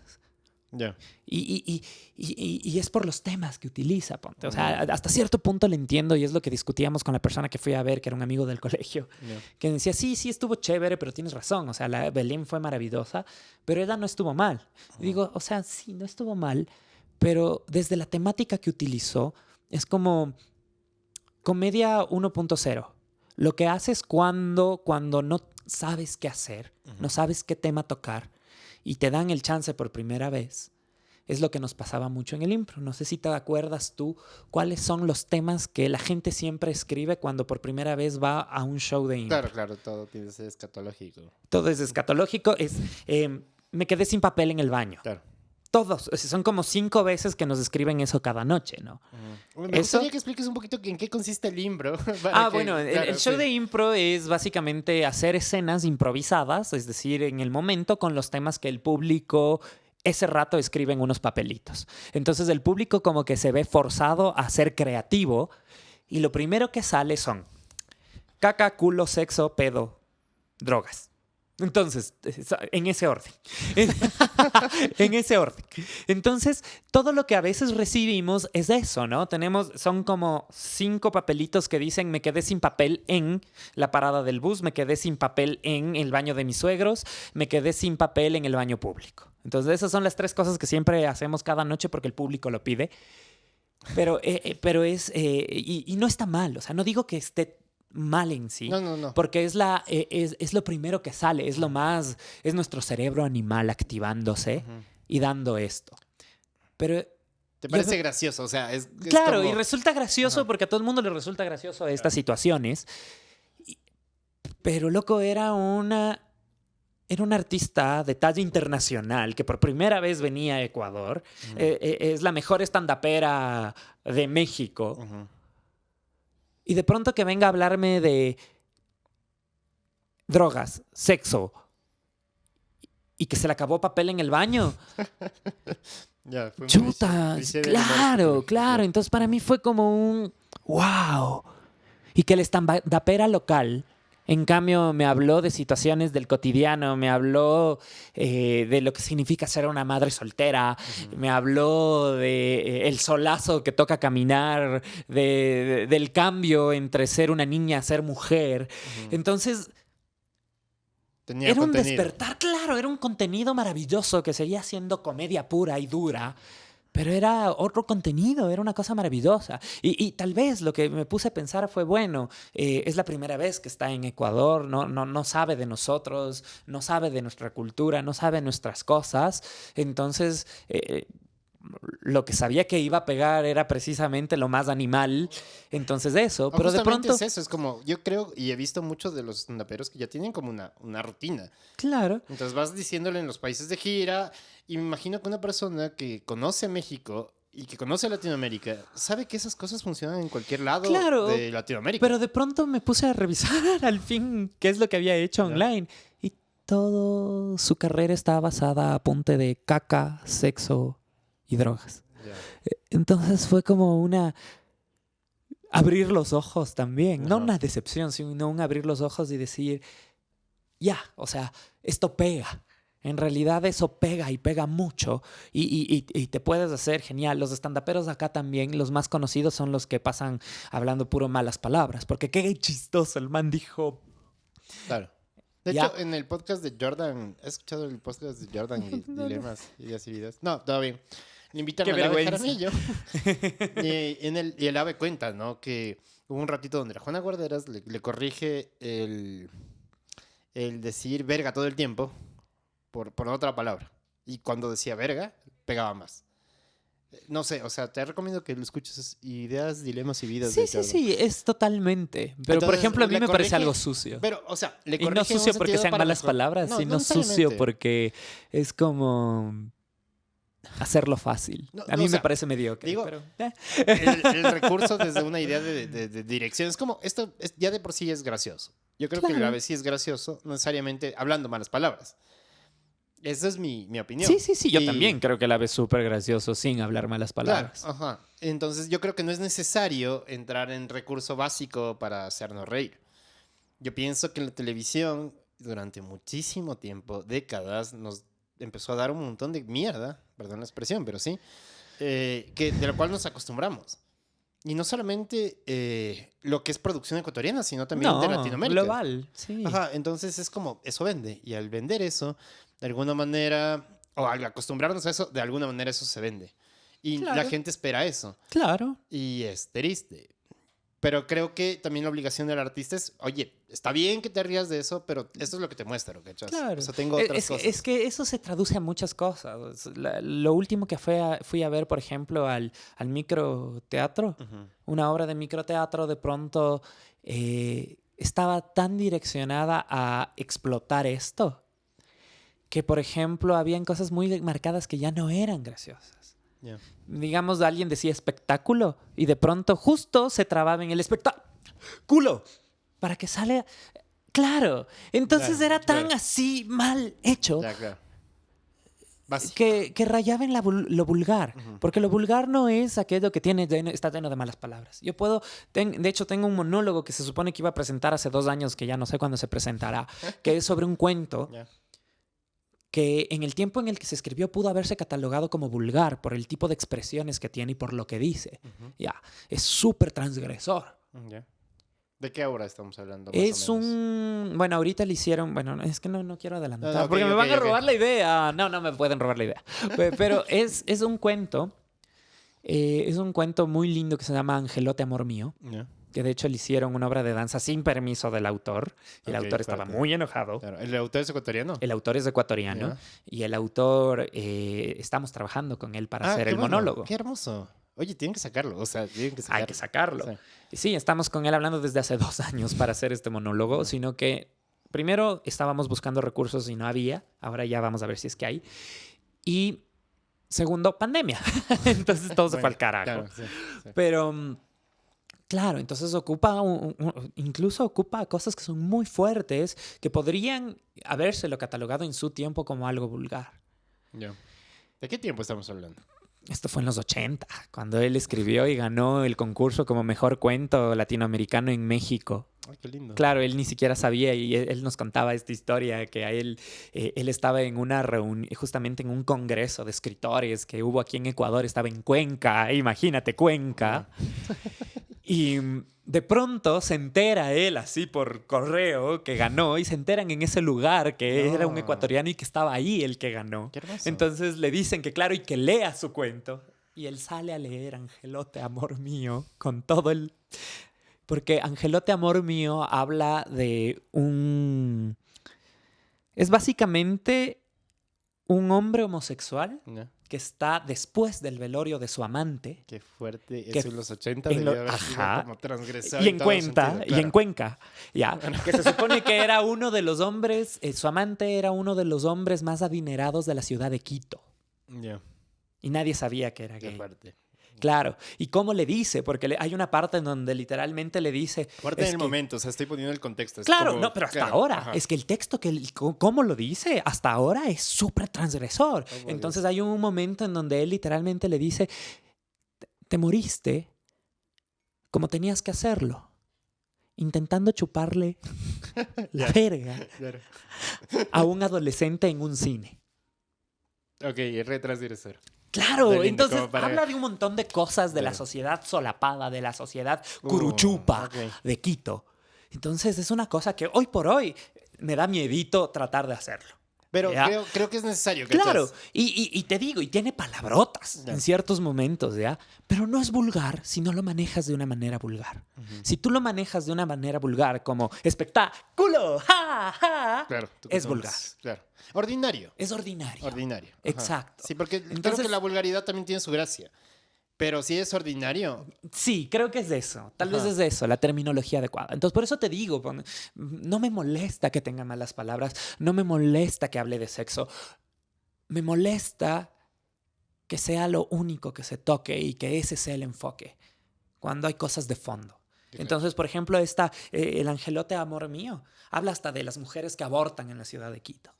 Ya. Y es por los temas que utiliza, ponte. O sea, hasta cierto punto le entiendo y es lo que discutíamos con la persona que fui a ver, que era un amigo del colegio, Ya. que decía, sí, estuvo chévere, pero tienes razón. O sea, la Belén fue maravillosa, pero ella no estuvo mal. Y digo, o sea, sí, no estuvo mal, pero desde la temática que utilizó, es como comedia 1.0. Lo que haces cuando no sabes qué hacer, no sabes qué tema tocar y te dan el chance por primera vez. es lo que nos pasaba mucho en el impro. No sé si te acuerdas tú cuáles son los temas que la gente siempre escribe cuando por primera vez va a un show de impro. Claro, todo tiene que ser escatológico. Todo es escatológico. Me quedé sin papel en el baño. Claro. Todos. Son como 5 veces que nos escriben eso cada noche, ¿no? Me gustaría que expliques un poquito en qué consiste el impro. Bueno, el show de impro es básicamente hacer escenas improvisadas, es decir, en el momento con los temas que el público ese rato escribe en unos papelitos. Entonces el público como que se ve forzado a ser creativo y lo primero que sale son caca, culo, sexo, pedo, drogas. Entonces, en ese orden. En ese orden. Entonces, todo lo que a veces recibimos es eso, ¿no? Son como 5 papelitos que dicen me quedé sin papel en la parada del bus, me quedé sin papel en el baño de mis suegros, me quedé sin papel en el baño público. Entonces, esas son las 3 cosas que siempre hacemos cada noche porque el público lo pide. Pero es... y no está mal, o sea, no digo que esté mal en sí. No. Porque es lo primero que sale, es nuestro cerebro animal activándose y dando esto. Pero ¿te parece gracioso? O sea, es claro, como... y resulta gracioso porque a todo el mundo le resulta gracioso estas situaciones. Pero, loco, era una artista de talla internacional que por primera vez venía a Ecuador. Es la mejor estandapera de México. Y de pronto que venga a hablarme de drogas, sexo, y que se le acabó papel en el baño. Chuta, claro. Entonces para mí fue como un wow. Y que el stand-upera local, en cambio, me habló de situaciones del cotidiano, me habló de lo que significa ser una madre soltera, me habló de el solazo que toca caminar, del cambio entre ser una niña a ser mujer. Entonces, era un despertar, claro, era un contenido maravilloso que seguía siendo comedia pura y dura. Pero era otro contenido, era una cosa maravillosa. Y tal vez lo que me puse a pensar fue, bueno, es la primera vez que está en Ecuador, no sabe de nosotros, no sabe de nuestra cultura, no sabe nuestras cosas. Entonces, lo que sabía que iba a pegar era precisamente lo más animal. Entonces eso, pero de pronto... es eso, es como, yo creo, y he visto muchos de los stand-uperos que ya tienen como una rutina. Claro. Entonces vas diciéndole en los países de gira, y me imagino que una persona que conoce México y que conoce Latinoamérica sabe que esas cosas funcionan en cualquier lado de Latinoamérica. Pero de pronto me puse a revisar al fin qué es lo que había hecho online. Y toda su carrera está basada a punta de caca, sexo y drogas. Entonces fue como abrir los ojos también. No una decepción, sino un abrir los ojos y decir, o sea, esto pega. En realidad eso pega y pega mucho y te puedes hacer genial. Los estandaperos acá también, los más conocidos son los que pasan hablando puro malas palabras. Porque qué chistoso, el man dijo... Claro. De hecho, en el podcast de Jordan, ¿has escuchado el podcast de Jordan y Dilemas, Ideas y Vidas? No, todo bien. Le invitaron al Ave Jaramillo. y el Ave cuenta, ¿no? Que hubo un ratito donde la Juana Guarderas le corrige el decir verga todo el tiempo por otra palabra. Y cuando decía verga, pegaba más. No sé, o sea, te recomiendo que lo escuches. Es Ideas, Dilemas y Vidas de Jordan. Sí, es totalmente. Pero, entonces, por ejemplo, a mí me parece algo sucio. Pero, o sea, le corrige. Y no sucio porque sean malas palabras, sino sucio porque es como... hacerlo fácil. A mí me parece mediocre. Digo, pero, el recurso desde una idea de dirección es como, esto ya de por sí es gracioso. Yo creo que el Ave sí es gracioso, no necesariamente hablando malas palabras. Esa es mi opinión. Sí, yo también creo que el Ave es súper gracioso sin hablar malas palabras. Claro, ajá. Entonces yo creo que no es necesario entrar en recurso básico para hacernos reír. Yo pienso que la televisión durante muchísimo tiempo, décadas, nos empezó a dar un montón de mierda, perdón la expresión, pero sí, de la cual nos acostumbramos. Y no solamente lo que es producción ecuatoriana, sino también de Latinoamérica. Global, sí. Ajá, entonces es como, eso vende. Y al vender eso, de alguna manera, o al acostumbrarnos a eso, de alguna manera eso se vende. Y la gente espera eso. Claro. Y es triste. Pero creo que también la obligación del artista es, oye, está bien que te rías de eso, pero esto es lo que te muestro, ¿cachas? Claro. O sea, tengo otras cosas. Es que eso se traduce a muchas cosas. Lo último que fui a ver, por ejemplo, al microteatro, una obra de microteatro, de pronto estaba tan direccionada a explotar esto que, por ejemplo, habían cosas muy marcadas que ya no eran graciosas. Yeah. Digamos, alguien decía espectáculo y de pronto justo se trababa en el espectáculo para que sale... Claro, entonces Claro, era tan claro. así mal hecho Ya, claro. Básico. que rayaba en lo vulgar. Porque lo vulgar no es aquello que está lleno de malas palabras. Yo puedo... de hecho, tengo un monólogo que se supone que iba a presentar hace 2 años, que ya no sé cuándo se presentará, que es sobre un cuento... Yeah. que en el tiempo en el que se escribió pudo haberse catalogado como vulgar por el tipo de expresiones que tiene y por lo que dice. Ya, es súper transgresor. Yeah. ¿De qué obra estamos hablando? Es un... Bueno, ahorita le hicieron... Bueno, es que no quiero adelantar No, okay, porque me van a okay. robar la idea. No me pueden robar la idea. Pero es un cuento. Es un cuento muy lindo que se llama Angelote, amor mío. Yeah. Que de hecho le hicieron una obra de danza sin permiso del autor. Y el Ok, autor estaba fuerte. muy enojado. Claro. ¿El autor es ecuatoriano? El autor es ecuatoriano. Ya. Y el autor... estamos trabajando con él para hacer qué el bueno, monólogo. Qué hermoso. Oye, tienen que sacarlo. O sea, tienen que sacarlo. Hay que sacarlo. Sí. Y sí, estamos con él hablando desde hace 2 años para hacer este monólogo, sino que primero estábamos buscando recursos y no había. Ahora ya vamos a ver si es que hay. Y segundo, pandemia. Entonces todo se fue al carajo. Claro, sí. Pero... Claro, entonces incluso ocupa cosas que son muy fuertes que podrían habérselo catalogado en su tiempo como algo vulgar. Yeah. ¿De qué tiempo estamos hablando? Esto fue en los 80, cuando él escribió y ganó el concurso como mejor cuento latinoamericano en México. Ay, qué lindo. Claro, él ni siquiera sabía y él nos contaba esta historia, que a él estaba en una reunión, justamente en un congreso de escritores que hubo aquí en Ecuador, estaba en Cuenca, imagínate, Cuenca. Y de pronto se entera él así por correo que ganó y se enteran en ese lugar que era un ecuatoriano y que estaba ahí el que ganó. Qué hermoso. Entonces le dicen que claro y que lea su cuento. Y él sale a leer Angelote, amor mío, con todo el... Porque Angelote, amor mío, habla de un... Es básicamente un hombre homosexual Yeah. que está después del velorio de su amante. Qué fuerte. Que Eso en los 80 en lo- debió haber sido ajá. como transgresor Y en todo Cuenca, sentido, y claro. en Cuenca, ya. Que se supone que era uno de los hombres, su amante era uno de los hombres más adinerados de la ciudad de Quito. Yeah. Y nadie sabía que era Qué gay. fuerte. Claro. ¿Y cómo le dice? Porque hay una parte en donde literalmente le dice... Aparte en es el que- momento, o sea, estoy poniendo el contexto. Es Claro, como- no, pero hasta claro, ahora. ajá. Es que el texto, cómo lo dice, hasta ahora es súper transgresor. Oh, por Entonces Dios. hay un momento en donde él literalmente le dice, te moriste como tenías que hacerlo, intentando chuparle la Ya. verga Claro. a un adolescente en un cine. Ok, es retransgresor. Claro, Está lindo, entonces como para- habla de un montón de cosas de la Claro. sociedad solapada, de la sociedad curuchupa Ok. de Quito. Entonces es una cosa que hoy por hoy me da miedito tratar de hacerlo. Pero Ya. creo que es necesario. ¿cachas? Claro, y te digo, y tiene palabrotas Ya. en ciertos momentos, ¿ya? Pero no es vulgar si no lo manejas de una manera vulgar. Si tú lo manejas de una manera vulgar como espectáculo, ja, ja, Claro. tú es que vulgar. tomas- Claro. Ordinario. Es ordinario. Ordinario. Ajá. Exacto. Sí, porque creo Entonces- que la vulgaridad también tiene su gracia. Pero si es ordinario, Sí, creo que es de eso. Tal vez Ajá. es de eso, la terminología adecuada. Entonces, por eso te digo, no me molesta que tenga malas palabras, no me molesta que hable de sexo. Me molesta que sea lo único que se toque y que ese sea el enfoque, cuando hay cosas de fondo. Claro. Entonces, por ejemplo, el Angelote, amor mío, habla hasta de las mujeres que abortan en la ciudad de Quito.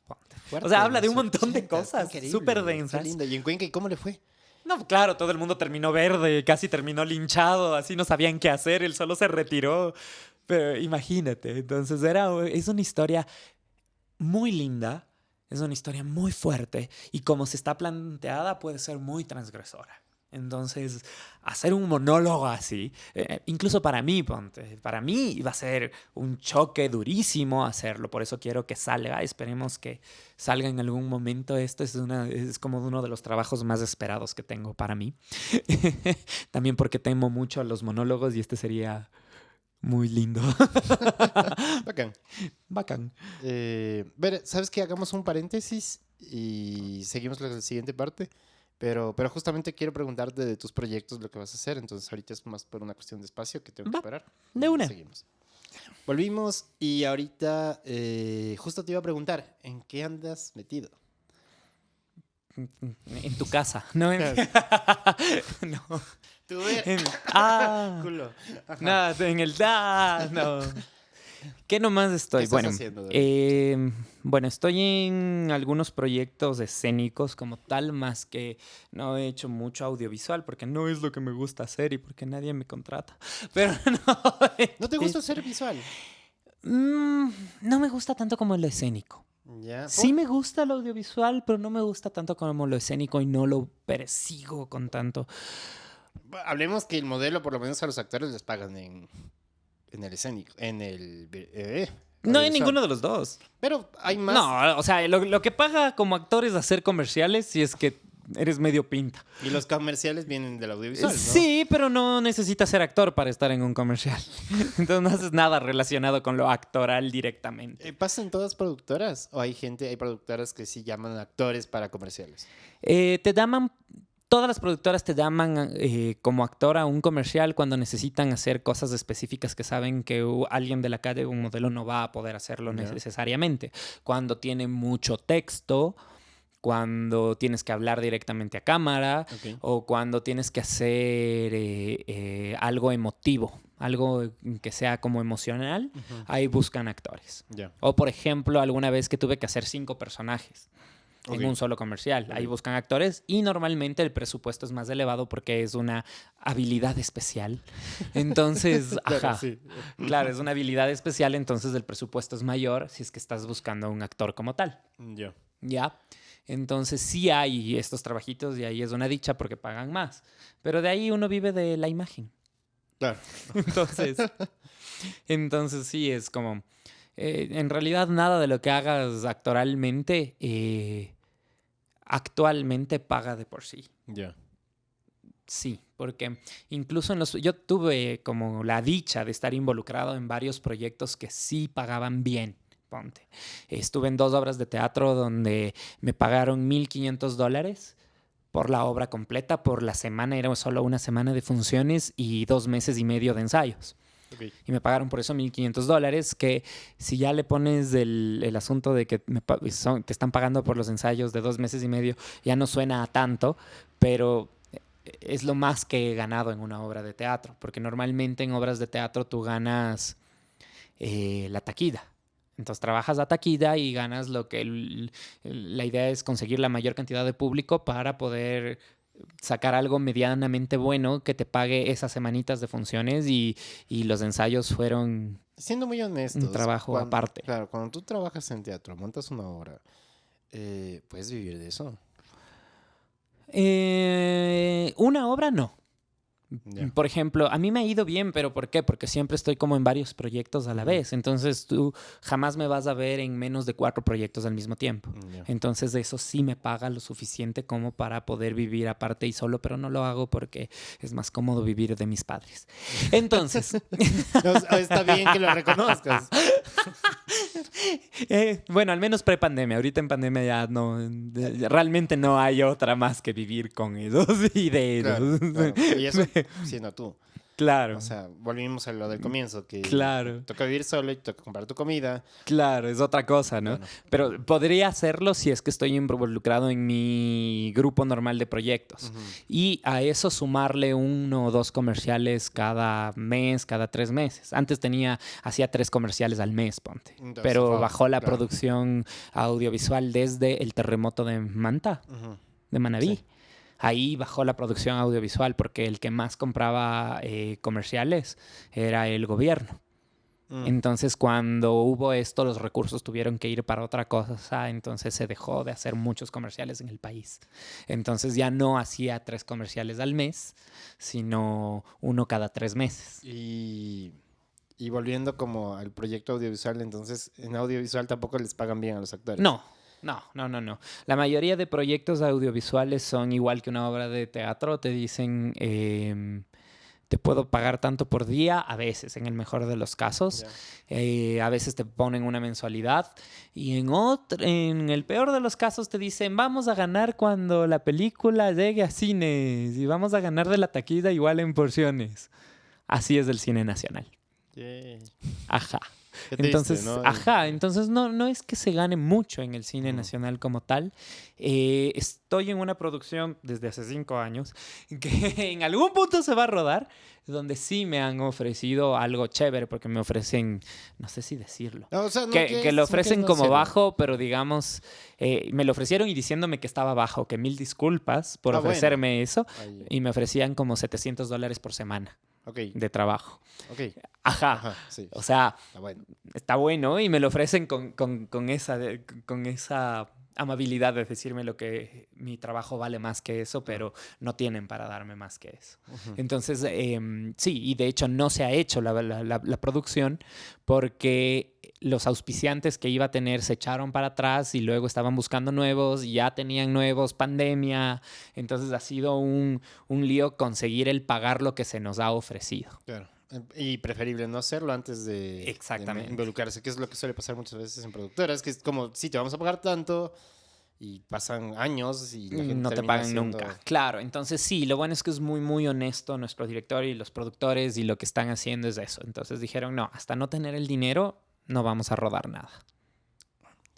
fuerte, O sea, habla de un los montón de 80, cosas increíble, súper qué densas. lindo. ¿Y en Cuenca y cómo le fue? No, claro, todo el mundo terminó verde, casi terminó linchado, así no sabían qué hacer, él solo se retiró. Pero imagínate, entonces es una historia muy linda, es una historia muy fuerte y como se está planteada puede ser muy transgresora. Entonces, hacer un monólogo así, incluso para mí, ponte, para mí va a ser un choque durísimo hacerlo. Por eso quiero que salga. Esperemos que salga en algún momento. Esto es como uno de los trabajos más esperados que tengo para mí. También porque temo mucho a los monólogos y este sería Muy lindo. Bacán. Bacán. Ver, ¿sabes qué? Hagamos un paréntesis y seguimos la siguiente parte. Pero justamente quiero preguntarte de tus proyectos, lo que vas a hacer. Entonces ahorita es más por una cuestión de espacio que tengo que Va, esperar. de Y una. seguimos. Volvimos y ahorita justo te iba a preguntar, ¿en qué andas metido? En tu casa. No, no. Tú ver. Culo. No, en el no. ¿Qué nomás estoy? ¿Qué estás Bueno, haciendo, David? bueno, estoy en algunos proyectos escénicos como tal, más que no he hecho mucho audiovisual porque no es lo que me gusta hacer y porque nadie me contrata. Pero no. ¿No te gusta ser visual? No me gusta tanto como lo escénico. Ya. Sí me gusta lo audiovisual, pero no me gusta tanto como lo escénico y no lo persigo con tanto. Hablemos que el modelo, por lo menos a los actores les pagan en el escénico, en el No hay audiovisual. ninguno de los dos. Pero hay más. No, o sea, lo que paga como actor es hacer comerciales si es que eres medio pinta. Y los comerciales vienen del audiovisual, ¿no? Sí, pero no necesitas ser actor para estar en un comercial. Entonces no haces nada relacionado con lo actoral directamente. ¿Pasa en todas productoras? ¿O hay productoras que sí llaman actores para comerciales? Te llaman, todas las productoras te llaman como actor a un comercial cuando necesitan hacer cosas específicas que saben que alguien de la calle, un modelo, no va a poder hacerlo Ya. necesariamente. Cuando tiene mucho texto, cuando tienes que hablar directamente a cámara Ok. o cuando tienes que hacer algo emotivo, algo que sea como emocional, Ujú. ahí buscan actores. Ya. O por ejemplo, alguna vez que tuve que hacer 5 personajes Ok. en un solo comercial. Ahí Ok. buscan actores y normalmente el presupuesto es más elevado porque es una habilidad especial. Entonces, Claro, ajá, sí. claro, es una habilidad especial, entonces el presupuesto es mayor si es que estás buscando a un actor como tal. Ya. ¿Ya? Entonces sí hay estos trabajitos y ahí es una dicha porque pagan más. Pero de ahí uno vive de la imagen. Claro. Entonces, entonces sí, es como... en realidad nada de lo que hagas actoralmente actualmente paga de por sí. Ya. Sí, porque incluso yo tuve como la dicha de estar involucrado en varios proyectos que sí pagaban bien. Ponte. Estuve en 2 obras de teatro donde me pagaron $1,500 por la obra completa, por la semana, era solo una semana de funciones y 2 meses y medio de ensayos. Ok. Y me pagaron por eso $1,500, que si ya le pones el asunto de que te están pagando por los ensayos de 2 meses y medio, ya no suena a tanto, pero es lo más que he ganado en una obra de teatro, porque normalmente en obras de teatro tú ganas la taquilla. Entonces trabajas la taquilla y ganas lo que la idea es conseguir la mayor cantidad de público para poder sacar algo medianamente bueno que te pague esas semanitas de funciones y los ensayos fueron Siendo muy honestos, un trabajo aparte. Claro, cuando tú trabajas en teatro, montas una obra, puedes vivir de eso. Una obra no. Ya. Por ejemplo, a mí me ha ido bien, pero ¿por qué? Porque siempre estoy como en varios proyectos a la vez. Entonces tú jamás me vas a ver en menos de 4 proyectos al mismo tiempo. Ya. Entonces eso sí me paga lo suficiente como para poder vivir aparte y solo, pero no lo hago porque es más cómodo vivir de mis padres. Entonces, No, está bien que lo reconozcas. bueno, al menos pre-pandemia. Ahorita en pandemia ya no, realmente no hay otra más que vivir con esos y de ellos. Claro, claro. Y eso siendo tú. Claro, O sea, volvimos a lo del comienzo, que claro, toca vivir solo y toca comprar tu comida. claro, es otra cosa, ¿no? Claro. Pero podría hacerlo si es que estoy involucrado en mi grupo normal de proyectos. Ujú. Y a eso sumarle 1 o 2 comerciales cada mes, cada 3 meses. Antes hacía 3 comerciales al mes, ponte. Entonces, Pero bajó la claro. producción audiovisual desde el terremoto de Manta, Ujú. de Manabí. Sí. Ahí bajó la producción audiovisual porque el que más compraba comerciales era el gobierno. Mm. Entonces, cuando hubo esto, los recursos tuvieron que ir para otra cosa, entonces se dejó de hacer muchos comerciales en el país. Entonces ya no hacía 3 comerciales al mes, sino 1 cada 3 meses. Y volviendo como al proyecto audiovisual, entonces en audiovisual tampoco les pagan bien a los actores. No. La mayoría de proyectos audiovisuales son igual que una obra de teatro. Te dicen, te puedo pagar tanto por día, a veces, en el mejor de los casos. A veces te ponen una mensualidad y en el peor de los casos te dicen, vamos a ganar cuando la película llegue a cines y vamos a ganar de la taquilla igual en porciones. Así es el cine nacional. Ajá. Qué triste, Entonces, ¿no? entonces no es que se gane mucho en el cine nacional como tal. Estoy en una producción desde hace 5 años que en algún punto se va a rodar, donde sí me han ofrecido algo chévere, porque me ofrecen, no sé si decirlo, No, o sea, no que lo ofrecen no como hacerlo. bajo, pero digamos, me lo ofrecieron y diciéndome que estaba bajo, que 1000 disculpas por Bueno. ofrecerme eso, Ahí. y me ofrecían como $700 por semana Ok, de trabajo. ok. Ajá. Ajá, sí. O sea, Bueno. está bueno y me lo ofrecen con esa amabilidad de decirme lo que mi trabajo vale más que eso, pero no tienen para darme más que eso. Entonces, sí, y de hecho no se ha hecho la producción porque los auspiciantes que iba a tener se echaron para atrás y luego estaban buscando nuevos, y ya tenían nuevos, pandemia. Entonces ha sido un lío conseguir el pagar lo que se nos ha ofrecido. Claro. Y preferible no hacerlo antes de Exactamente. involucrarse, que es lo que suele pasar muchas veces en productoras, que es como, sí, te vamos a pagar tanto y pasan años y la gente No te termina pagan haciendo... nunca. Claro, entonces sí, lo bueno es que es muy, muy honesto nuestro director y los productores, y lo que están haciendo es eso. Entonces dijeron, no, hasta no tener el dinero, no vamos a rodar nada.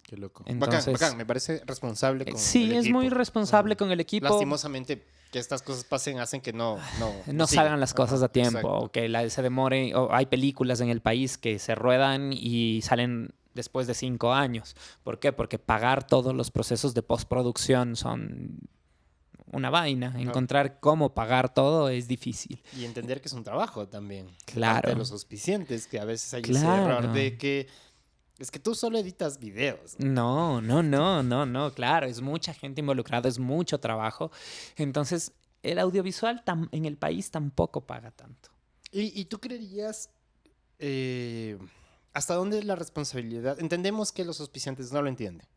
Qué loco. Entonces, bacán, me parece responsable con sí, el es equipo. muy responsable con el equipo. Lastimosamente, que estas cosas pasen hacen que no No siga. salgan las cosas a tiempo, exacto. o que se demore, o hay películas en el país que se ruedan y salen después de 5 años. ¿Por qué? Porque pagar todos los procesos de postproducción son una vaina. Encontrar cómo pagar todo es difícil. Y entender que es un trabajo también. Claro. Parte de los auspiciantes, que a veces hay ese Claro. error de que es que tú solo editas videos. No, claro, es mucha gente involucrada, es mucho trabajo. Entonces, el audiovisual en el país tampoco paga tanto. ¿Y tú creerías hasta dónde es la responsabilidad? Entendemos que los auspiciantes no lo entienden.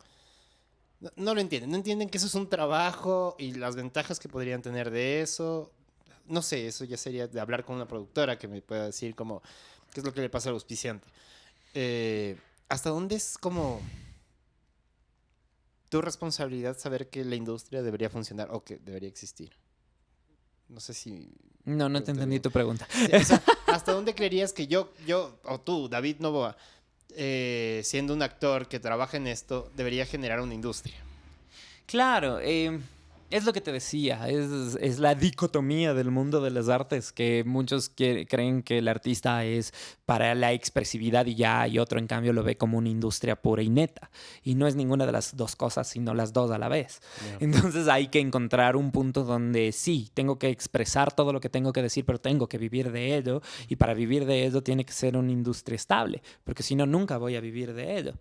No lo entienden, no entienden que eso es un trabajo y las ventajas que podrían tener de eso. No sé, eso ya sería de hablar con una productora que me pueda decir como qué es lo que le pasa al auspiciante. ¿Hasta dónde es como tu responsabilidad saber que la industria debería funcionar o que debería existir? No sé si... No te entendí tu pregunta. Sí, o sea, ¿hasta dónde creerías que yo o tú, David Novoa, siendo un actor que trabaja en esto, debería generar una industria? Claro, es lo que te decía, es la dicotomía del mundo de las artes, que muchos creen que el artista es para la expresividad y ya, y otro en cambio lo ve como una industria pura y neta. Y no es ninguna de las dos cosas, sino las dos a la vez. Yeah. Entonces hay que encontrar un punto donde sí, tengo que expresar todo lo que tengo que decir, pero tengo que vivir de ello, y para vivir de ello tiene que ser una industria estable, porque si no, nunca voy a vivir de ello.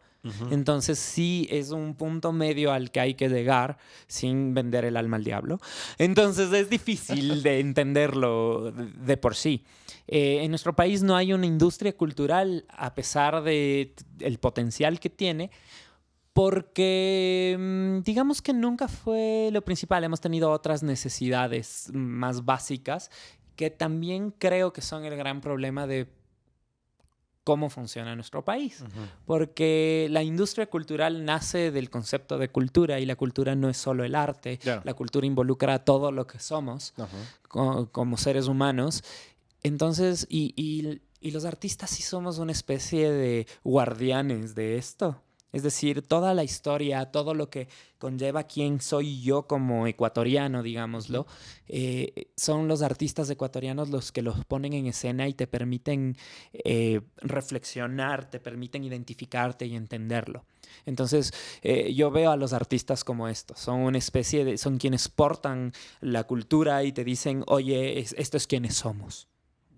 Entonces sí es un punto medio al que hay que llegar sin vender el alma al diablo. Entonces es difícil de entenderlo de por sí. En nuestro país no hay una industria cultural a pesar de el potencial que tiene, porque digamos que nunca fue lo principal. Hemos tenido otras necesidades más básicas que también creo que son el gran problema de cómo funciona nuestro país. Porque la industria cultural nace del concepto de cultura, y la cultura no es solo el arte. Claro. La cultura involucra todo lo que somos como seres humanos. Entonces, y los artistas sí somos una especie de guardianes de esto. Es decir, toda la historia, todo lo que conlleva quién soy yo como ecuatoriano, digámoslo, son los artistas ecuatorianos los que los ponen en escena y te permiten reflexionar, te permiten identificarte y entenderlo. Entonces, yo veo a los artistas como estos. Son una especie de... Son quienes portan la cultura y te dicen, oye, esto es quienes somos.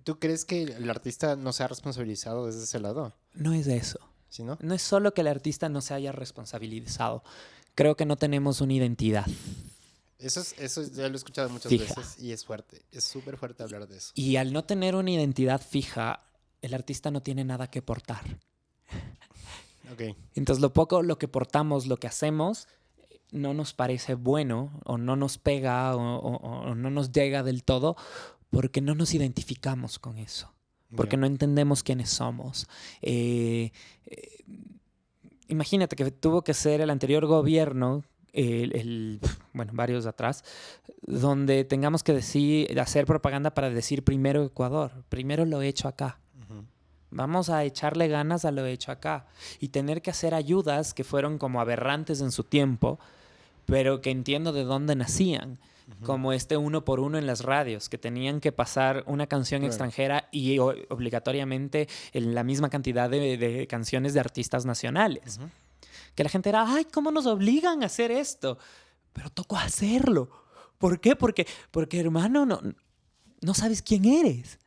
¿Tú crees que el artista no se ha responsabilizado desde ese lado? No es eso. ¿Sí, no? No es solo que el artista no se haya responsabilizado. Creo que no tenemos una identidad. Eso ya lo he escuchado muchas veces y es fuerte. Es súper fuerte hablar de eso. Y al no tener una identidad fija, el artista no tiene nada que portar. Okay. Entonces, lo que portamos, lo que hacemos, no nos parece bueno o no nos pega o no nos llega del todo porque no nos identificamos con eso, porque no entendemos quiénes somos. Imagínate que tuvo que ser el anterior gobierno, bueno, varios atrás, donde tengamos que hacer propaganda para decir primero Ecuador, primero lo hecho acá. Vamos a echarle ganas a lo hecho acá y tener que hacer ayudas que fueron como aberrantes en su tiempo, pero que entiendo de dónde nacían. Como este 1x1 en las radios, que tenían que pasar una canción extranjera y obligatoriamente en la misma cantidad de canciones de artistas nacionales. Que la gente era, ay, ¿cómo nos obligan a hacer esto? Pero tocó hacerlo. ¿Por qué? Porque hermano, no sabes quién eres.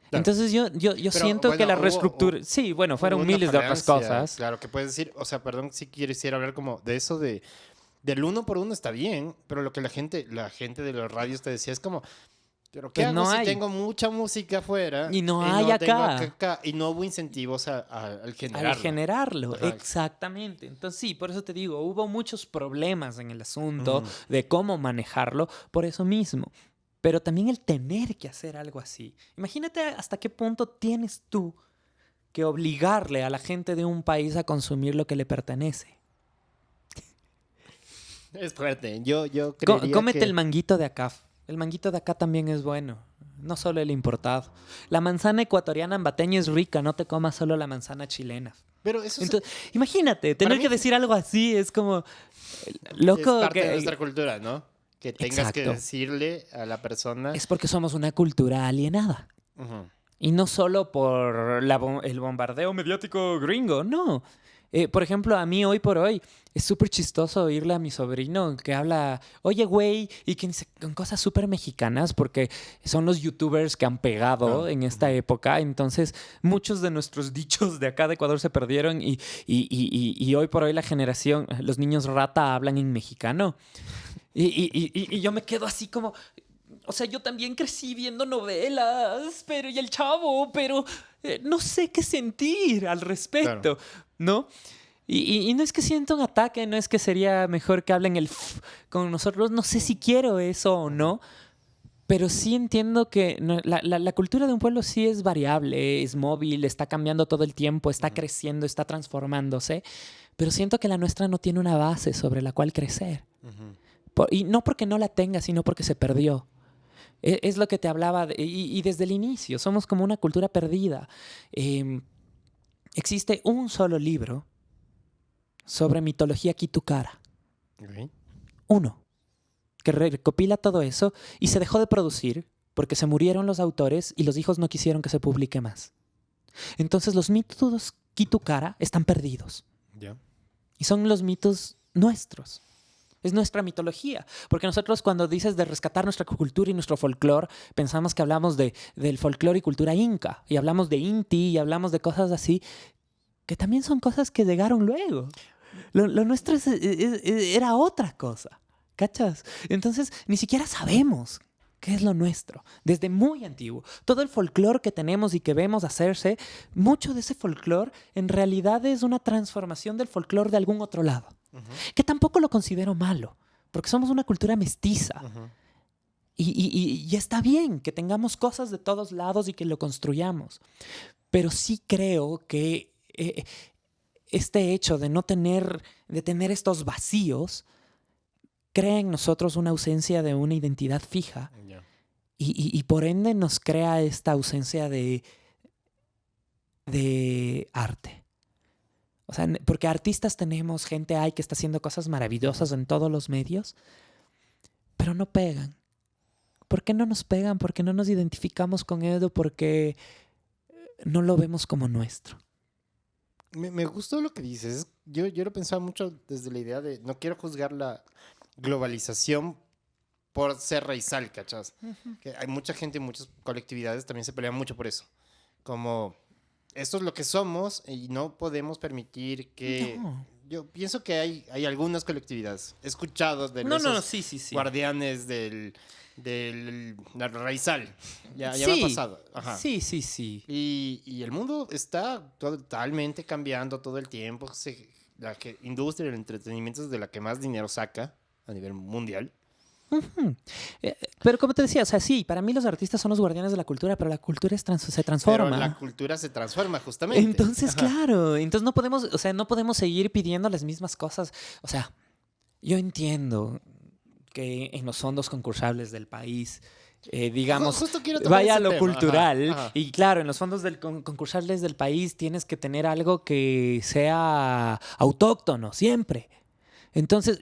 Claro. Entonces yo siento que la reestructura... Sí, bueno, fueron miles de otras cosas. Claro, que puedes decir, o sea, perdón si quisiera hablar como de eso del 1x1 está bien, pero lo que la gente de los radios te decía es como, pero ¿qué hago si tengo mucha música afuera? Y no hay acá. Y no hubo incentivos al generarlo. Al generarlo, exactamente. Entonces sí, por eso te digo, hubo muchos problemas en el asunto de cómo manejarlo, por eso mismo. Pero también el tener que hacer algo así. Imagínate hasta qué punto tienes tú que obligarle a la gente de un país a consumir lo que le pertenece. Es fuerte. Yo creería Cómete el manguito de acá. El manguito de acá también es bueno. No solo el importado. La manzana ecuatoriana ambateña es rica. No te comas solo la manzana chilena. Pero eso imagínate, tener que decir algo así es como... Loco. Es parte de nuestra cultura, ¿no? Que tengas que decirle a la persona... Es porque somos una cultura alienada. Y no solo por el bombardeo mediático gringo, no. Por ejemplo, a mí hoy por hoy es súper chistoso oírle a mi sobrino que habla, oye, güey, y que dice con cosas súper mexicanas porque son los youtubers que han pegado en esta época. Entonces, muchos de nuestros dichos de acá de Ecuador se perdieron y hoy por hoy la generación, los niños rata hablan en mexicano. Y yo me quedo así como... O sea, yo también crecí viendo novelas, y el Chavo, pero no sé qué sentir al respecto, ¿no? Y no es que sienta un ataque, no es que sería mejor que hablen el con nosotros, no sé si quiero eso o no, pero sí entiendo que la cultura de un pueblo sí es variable, es móvil, está cambiando todo el tiempo, está creciendo, está transformándose, pero siento que la nuestra no tiene una base sobre la cual crecer. Y no porque no la tenga, sino porque se perdió. Es lo que te hablaba, y desde el inicio, somos como una cultura perdida. Existe un solo libro sobre mitología quitukara. Uno, que recopila todo eso y se dejó de producir porque se murieron los autores y los hijos no quisieron que se publique más. Entonces los mitos quitukara están perdidos. Y son los mitos nuestros. Es nuestra mitología. Porque nosotros cuando dices de rescatar nuestra cultura y nuestro folclore, pensamos que hablamos del folclore y cultura inca. Y hablamos de Inti y hablamos de cosas así, que también son cosas que llegaron luego. Lo nuestro era otra cosa. ¿Cachas? Entonces, ni siquiera sabemos qué es lo nuestro. Desde muy antiguo. Todo el folclore que tenemos y que vemos hacerse, mucho de ese folclore en realidad es una transformación del folclore de algún otro lado. Que tampoco lo considero malo, porque somos una cultura mestiza. Y está bien que tengamos cosas de todos lados y que lo construyamos. Pero sí creo que este hecho de tener estos vacíos crea en nosotros una ausencia de una identidad fija. Y por ende nos crea esta ausencia de arte. O sea, porque artistas tenemos, gente hay que está haciendo cosas maravillosas en todos los medios, pero no pegan. ¿Por qué no nos pegan? ¿Por qué no nos identificamos con ello? Porque no lo vemos como nuestro. Me gustó lo que dices. Yo lo pensaba mucho desde la idea de no quiero juzgar la globalización por ser raizal, ¿cachas? Que hay mucha gente y muchas colectividades también se pelean mucho por eso. Como... Esto es lo que somos y no podemos permitir que... No. Yo pienso que hay algunas colectividades. He escuchado de esos guardianes del la raizal. Ya me ha pasado. Ajá. Sí. Y el mundo está totalmente cambiando todo el tiempo. La industria del entretenimiento es de la que más dinero saca a nivel mundial. Pero como te decía, o sea, sí, para mí los artistas son los guardianes de la cultura, pero la cultura se transforma. Pero la cultura se transforma, justamente. Entonces, claro, entonces no podemos, o sea, no podemos seguir pidiendo las mismas cosas. O sea, yo entiendo que en los fondos concursables del país, digamos, Justo quiero tomar vaya a ese lo tema. cultural. Ajá. Y claro, en los fondos concursables del país tienes que tener algo que sea autóctono, siempre. Entonces,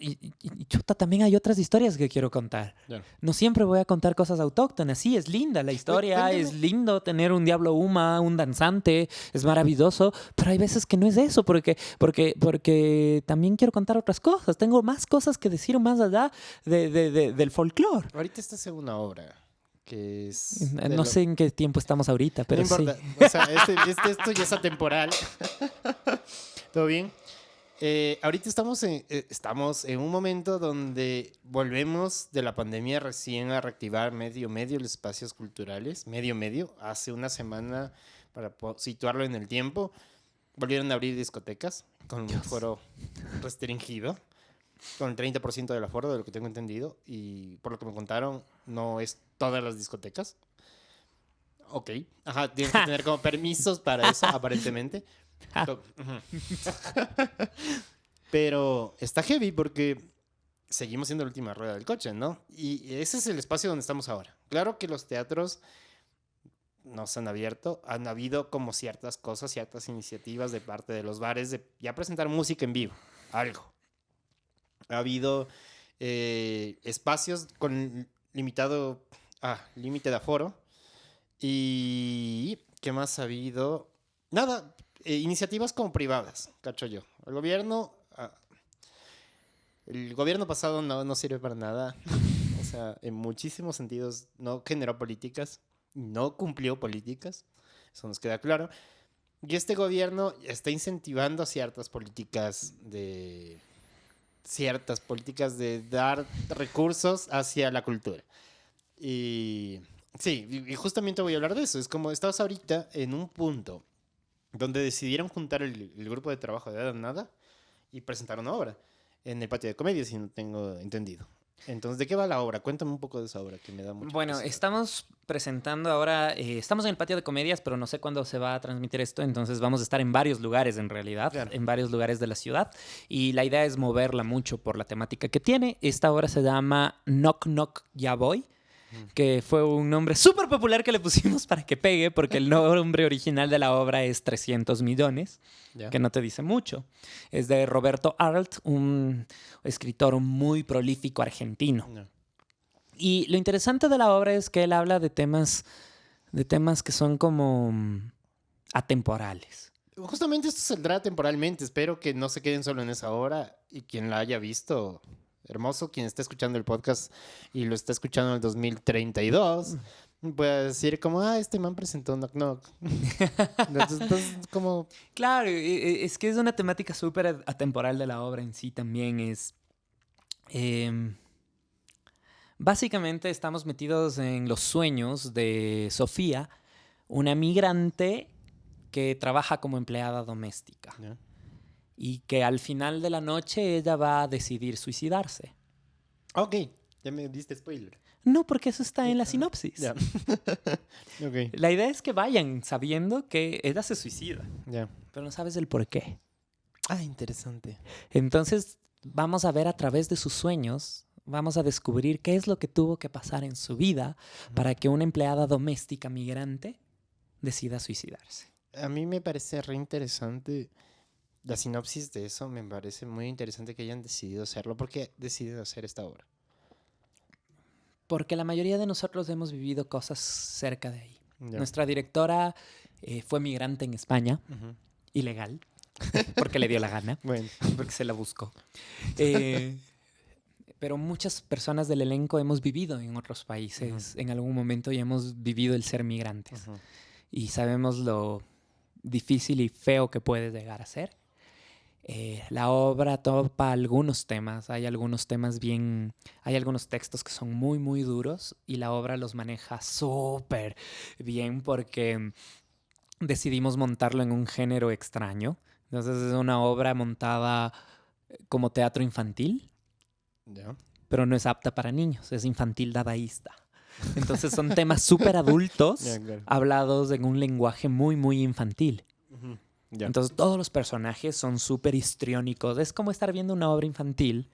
chuta, también hay otras historias que quiero contar. Ya. No siempre voy a contar cosas autóctonas. Sí, es linda la historia, Cuéntame. es lindo tener un diablo Uma, un danzante, es maravilloso, pero hay veces que no es eso, porque también quiero contar otras cosas. Tengo más cosas que decir más allá del folclore. Ahorita estás en una obra que es... No sé en qué tiempo estamos ahorita, pero no sí. importa. O sea, esto ya es atemporal. ¿Todo bien? Ahorita estamos en un momento donde volvemos de la pandemia recién a reactivar medio los espacios culturales. Medio. Hace una semana, para situarlo en el tiempo, volvieron a abrir discotecas con un foro restringido, con el 30% del aforo, de lo que tengo entendido. Y por lo que me contaron, no es todas las discotecas. Ok. Ajá, tienes que tener como permisos para eso, aparentemente. Pero está heavy porque seguimos siendo la última rueda del coche, ¿no? Y ese es el espacio donde estamos ahora. Claro que los teatros nos han abierto, han habido como ciertas cosas, ciertas iniciativas de parte de los bares de ya presentar música en vivo, algo. Ha habido espacios con límite de aforo. ¿Y qué más ha habido? Nada, iniciativas como privadas, cacho yo. El gobierno pasado no sirve para nada. O sea, en muchísimos sentidos no generó políticas, no cumplió políticas. Eso nos queda claro. Y este gobierno está incentivando ciertas políticas de dar recursos hacia la cultura. Y sí, y justamente voy a hablar de eso. Es como estamos ahorita en un punto donde decidieron juntar el grupo de trabajo de Adam Nada y presentar una obra en el patio de comedia, si no tengo entendido. Entonces, ¿de qué va la obra? Cuéntame un poco de esa obra que me da mucho. Bueno, estamos presentando ahora, estamos en el patio de comedias, pero no sé cuándo se va a transmitir esto, entonces vamos a estar en varios lugares en realidad, Claro. en varios lugares de la ciudad, y la idea es moverla mucho por la temática que tiene. Esta obra se llama Knock Knock Ya Voy, que fue un nombre súper popular que le pusimos para que pegue, porque el nombre original de la obra es 300 millones, ¿Ya? que no te dice mucho. Es de Roberto Arlt, un escritor muy prolífico argentino. No. Y lo interesante de la obra es que él habla de temas que son como atemporales. Justamente esto saldrá temporalmente. Espero que no se queden solo en esa obra y quien la haya visto, hermoso. Quien está escuchando el podcast y lo está escuchando en el 2032, puede decir como, este man presentó Knock Knock. Entonces, como... Claro, es que es una temática súper atemporal de la obra en sí también. Básicamente estamos metidos en los sueños de Sofía, una migrante que trabaja como empleada doméstica. ¿Ya? Y que al final de la noche ella va a decidir suicidarse. Ok, ya me diste spoiler. No, porque eso está en la sinopsis. Ya. Ok. La idea es que vayan sabiendo que ella se suicida, Ya. pero no sabes el por qué. Interesante. Entonces vamos a ver a través de sus sueños, vamos a descubrir qué es lo que tuvo que pasar en su vida para que una empleada doméstica migrante decida suicidarse. A mí me parece re interesante la sinopsis de eso. Me parece muy interesante que hayan decidido hacerlo. ¿Por qué deciden hacer esta obra? Porque la mayoría de nosotros hemos vivido cosas cerca de ahí. Ya. Nuestra directora fue migrante en España, Ujú. ilegal, porque le dio la gana, Bueno. porque se la buscó. Pero muchas personas del elenco hemos vivido en otros países en algún momento y hemos vivido el ser migrantes. Ujú. Y sabemos lo difícil y feo que puede llegar a ser. La obra topa algunos temas, hay algunos textos que son muy, muy duros y la obra los maneja súper bien porque decidimos montarlo en un género extraño. Entonces es una obra montada como teatro infantil. Ya. pero no es apta para niños, es infantil dadaísta. Entonces son temas súper adultos hablados en un lenguaje muy, muy infantil. Entonces todos los personajes son súper histriónicos. Es como estar viendo una obra infantil.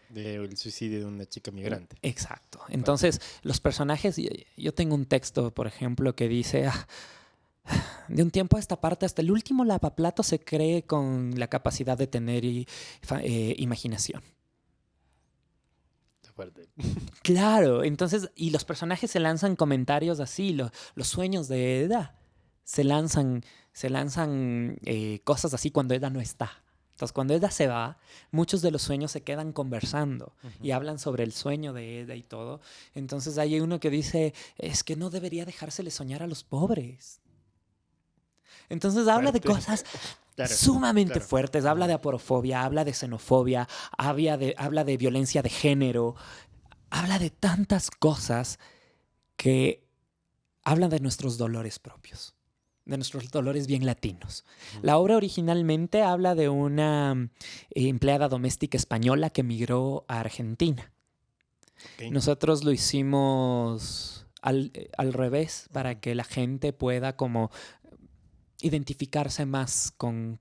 Del suicidio de una chica migrante. Exacto. Entonces los personajes... Yo tengo un texto, por ejemplo, que dice... de un tiempo a esta parte, hasta el último lavaplatos se cree con la capacidad de tener imaginación. Fuerte. Claro, entonces, y los personajes se lanzan comentarios así, los sueños de Eda se lanzan cosas así cuando Eda no está. Entonces, cuando Eda se va, muchos de los sueños se quedan conversando y hablan sobre el sueño de Eda y todo. Entonces, hay uno que dice, es que no debería dejársele soñar a los pobres. Entonces, habla de cosas... sumamente fuertes. Habla de aporofobia, habla de xenofobia, habla de violencia de género, habla de tantas cosas que hablan de nuestros dolores propios, de nuestros dolores bien latinos. La obra originalmente habla de una empleada doméstica española que emigró a Argentina. Nosotros lo hicimos al revés para que la gente pueda como... identificarse más con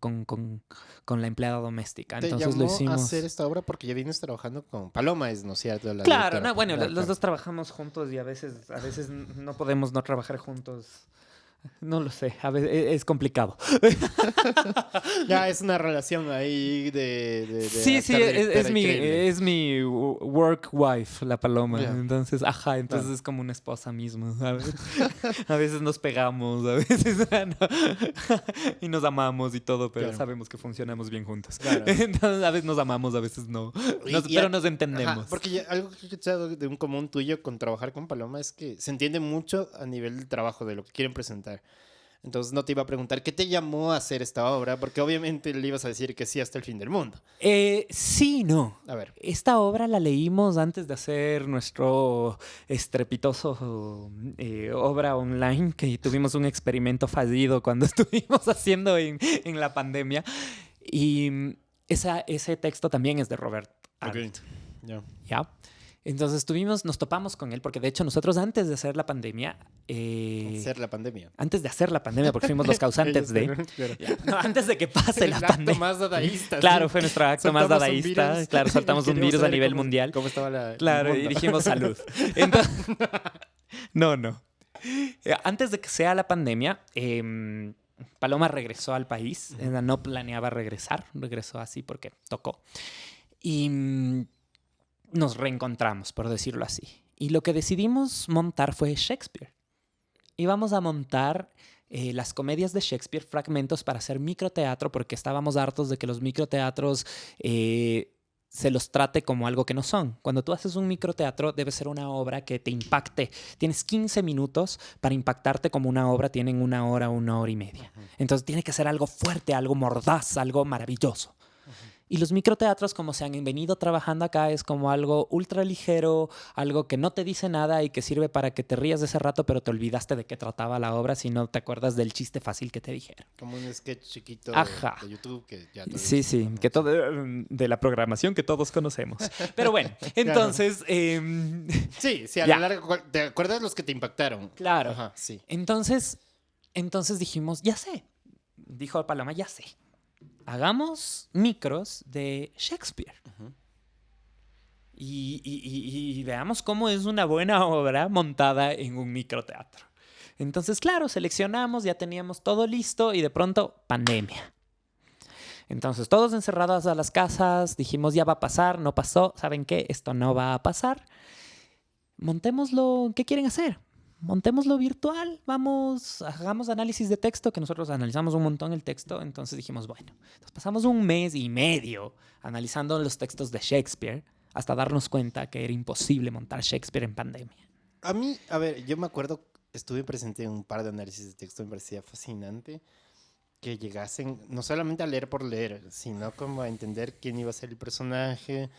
la empleada doméstica. Entonces lo hicimos. A hacer esta obra porque ya vienes trabajando con Paloma, ¿no es cierto? Claro, no, bueno, los dos trabajamos juntos y a veces no podemos no trabajar juntos. No lo sé, a veces es complicado. Ya es una relación ahí de sí, es mi work wife, la Paloma. Yeah. Entonces, es como una esposa misma, ¿sabes? A veces nos pegamos, a veces y nos amamos y todo, pero sabemos que funcionamos bien juntos. Claro. Entonces, a veces nos amamos, a veces no. Pero nos entendemos. Porque algo que he escuchado de un común tuyo con trabajar con Paloma es que se entiende mucho a nivel del trabajo, de lo que quieren presentar. Entonces no te iba a preguntar qué te llamó a hacer esta obra, porque obviamente le ibas a decir que sí hasta el fin del mundo. Sí, no. A ver. Esta obra la leímos antes de hacer nuestro estrepitoso obra online, que tuvimos un experimento fallido cuando estuvimos haciendo en la pandemia. Y ese texto también es de Robert Arlt. ¿Ya? Entonces nos topamos con él, porque de hecho nosotros antes de hacer la pandemia... Antes de hacer la pandemia, porque fuimos los causantes antes de que pase la pandemia. Acto más dadaísta. Claro, fue nuestro acto más dadaísta. Claro, soltamos un virus a nivel mundial. ¿Cómo estaba Claro, y dijimos salud. Entonces, no. Antes de que sea la pandemia... Paloma regresó al país. No planeaba regresar. Regresó así porque tocó. Y... nos reencontramos, por decirlo así. Y lo que decidimos montar fue Shakespeare. Íbamos a montar las comedias de Shakespeare, fragmentos para hacer microteatro, porque estábamos hartos de que los microteatros se los trate como algo que no son. Cuando tú haces un microteatro, debe ser una obra que te impacte. Tienes 15 minutos para impactarte, como una obra tienen 1 hora, 1 hora y media. Entonces tiene que ser algo fuerte, algo mordaz, algo maravilloso. Y los microteatros, como se han venido trabajando acá, es como algo ultra ligero, algo que no te dice nada y que sirve para que te rías de ese rato, pero te olvidaste de qué trataba la obra si no te acuerdas del chiste fácil que te dijeron. Como un sketch chiquito de YouTube que ya todos Sí, que todo de la programación que todos conocemos. Pero bueno, entonces... Sí, a lo largo... ¿Te acuerdas los que te impactaron? Claro. Ajá, sí. Entonces dijimos, ya sé. Dijo Paloma, ya sé. Hagamos micros de Shakespeare. Y veamos cómo es una buena obra montada en un microteatro. Entonces, claro, seleccionamos, ya teníamos todo listo y de pronto, pandemia. Entonces, todos encerrados a las casas, dijimos, ya va a pasar, no pasó. ¿Saben qué? Esto no va a pasar. Montémoslo. ¿Qué quieren hacer? Montémoslo virtual, hagamos análisis de texto, que nosotros analizamos un montón el texto. Entonces dijimos, bueno, nos pasamos 1 mes y medio analizando los textos de Shakespeare hasta darnos cuenta que era imposible montar Shakespeare en pandemia. A mí, a ver, yo me acuerdo, estuve presente en un par de análisis de texto, me parecía fascinante que llegasen no solamente a leer por leer, sino como a entender quién iba a ser el personaje.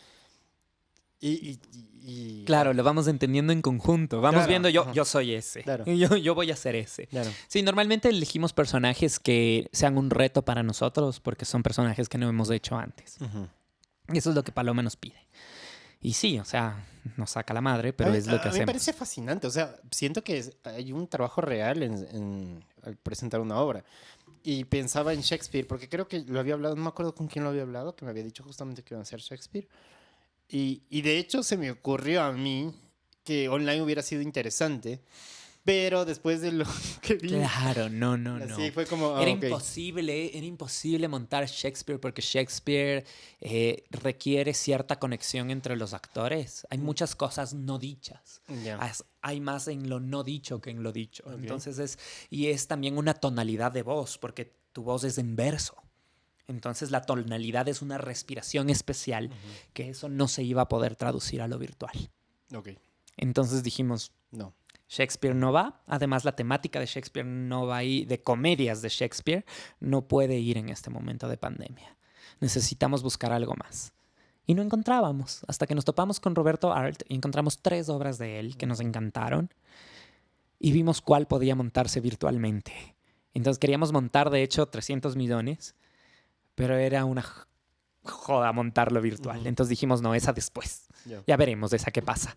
Claro, lo vamos entendiendo en conjunto. Vamos viendo, yo soy ese. Claro. Yo voy a ser ese. Claro. Sí, normalmente elegimos personajes que sean un reto para nosotros porque son personajes que no hemos hecho antes. Y eso es lo que Paloma nos pide. Y sí, o sea, nos saca la madre, pero es lo que a mí me hacemos. parece fascinante. O sea, siento que hay un trabajo real al presentar una obra. Y pensaba en Shakespeare, porque creo que lo había hablado, no me acuerdo con quién lo había hablado, que me había dicho justamente que iba a ser Shakespeare. Y de hecho se me ocurrió a mí que online hubiera sido interesante, pero después de lo que vi, Claro, no, no, así no. fue como, Era ok. imposible montar Shakespeare porque Shakespeare requiere cierta conexión entre los actores. Hay muchas cosas no dichas. Ya, Hay más en lo no dicho que en lo dicho. ok. Entonces es también una tonalidad de voz porque tu voz es en verso. Entonces la tonalidad es una respiración especial que eso no se iba a poder traducir a lo virtual. Ok, Entonces dijimos, no. Shakespeare no va. Además, la temática de Shakespeare no va ahí, de comedias de Shakespeare, no puede ir en este momento de pandemia. Necesitamos buscar algo más. Y no encontrábamos, hasta que nos topamos con Roberto Arlt y encontramos 3 obras de él que nos encantaron y vimos cuál podía montarse virtualmente. Entonces queríamos montar, de hecho, 300 millones, pero era una joda montarlo virtual. Entonces dijimos, no, esa después. Ya. Ya veremos esa qué pasa.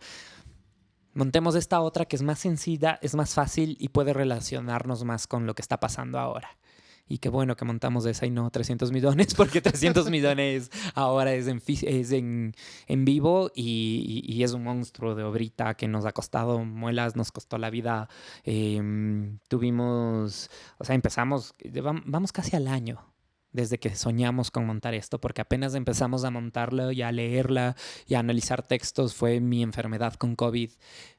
Montemos esta otra que es más sencilla, es más fácil y puede relacionarnos más con lo que está pasando ahora. Y qué bueno que montamos esa y no 300 millones, porque 300 millones ahora es en vivo y es un monstruo de obrita que nos ha costado muelas, nos costó la vida. Tuvimos, o sea, empezamos, vamos casi al año desde que soñamos con montar esto, porque apenas empezamos a montarlo y a leerla y a analizar textos. Fue mi enfermedad con COVID,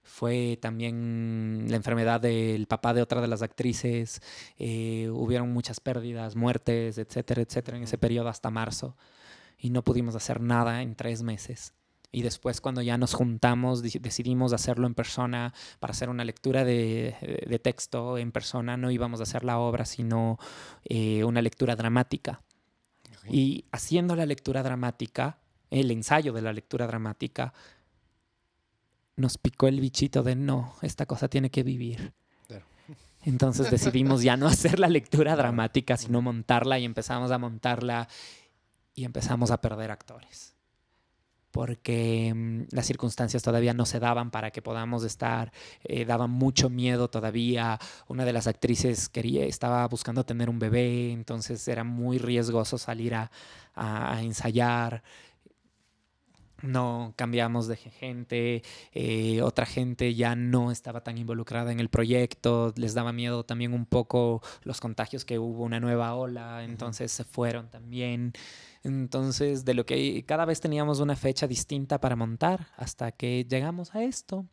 fue también la enfermedad del papá de otra de las actrices, hubieron muchas pérdidas, muertes, etcétera, etcétera, en ese periodo hasta marzo, y no pudimos hacer nada en 3 meses. Y después cuando ya nos juntamos, decidimos hacerlo en persona para hacer una lectura de texto en persona. No íbamos a hacer la obra, sino una lectura dramática. Ok. Y haciendo la lectura dramática, el ensayo de la lectura dramática, nos picó el bichito de no, esta cosa tiene que vivir. Claro. Entonces decidimos ya no hacer la lectura dramática, sino montarla, y empezamos a montarla y empezamos a perder actores. Porque las circunstancias todavía no se daban para que podamos estar, daban mucho miedo todavía. Una de las actrices estaba buscando tener un bebé, entonces era muy riesgoso salir a ensayar. No cambiamos de gente, otra gente ya no estaba tan involucrada en el proyecto, les daba miedo también un poco los contagios, que hubo una nueva ola, entonces se fueron también. Entonces, de lo que cada vez teníamos una fecha distinta para montar, hasta que llegamos a esto.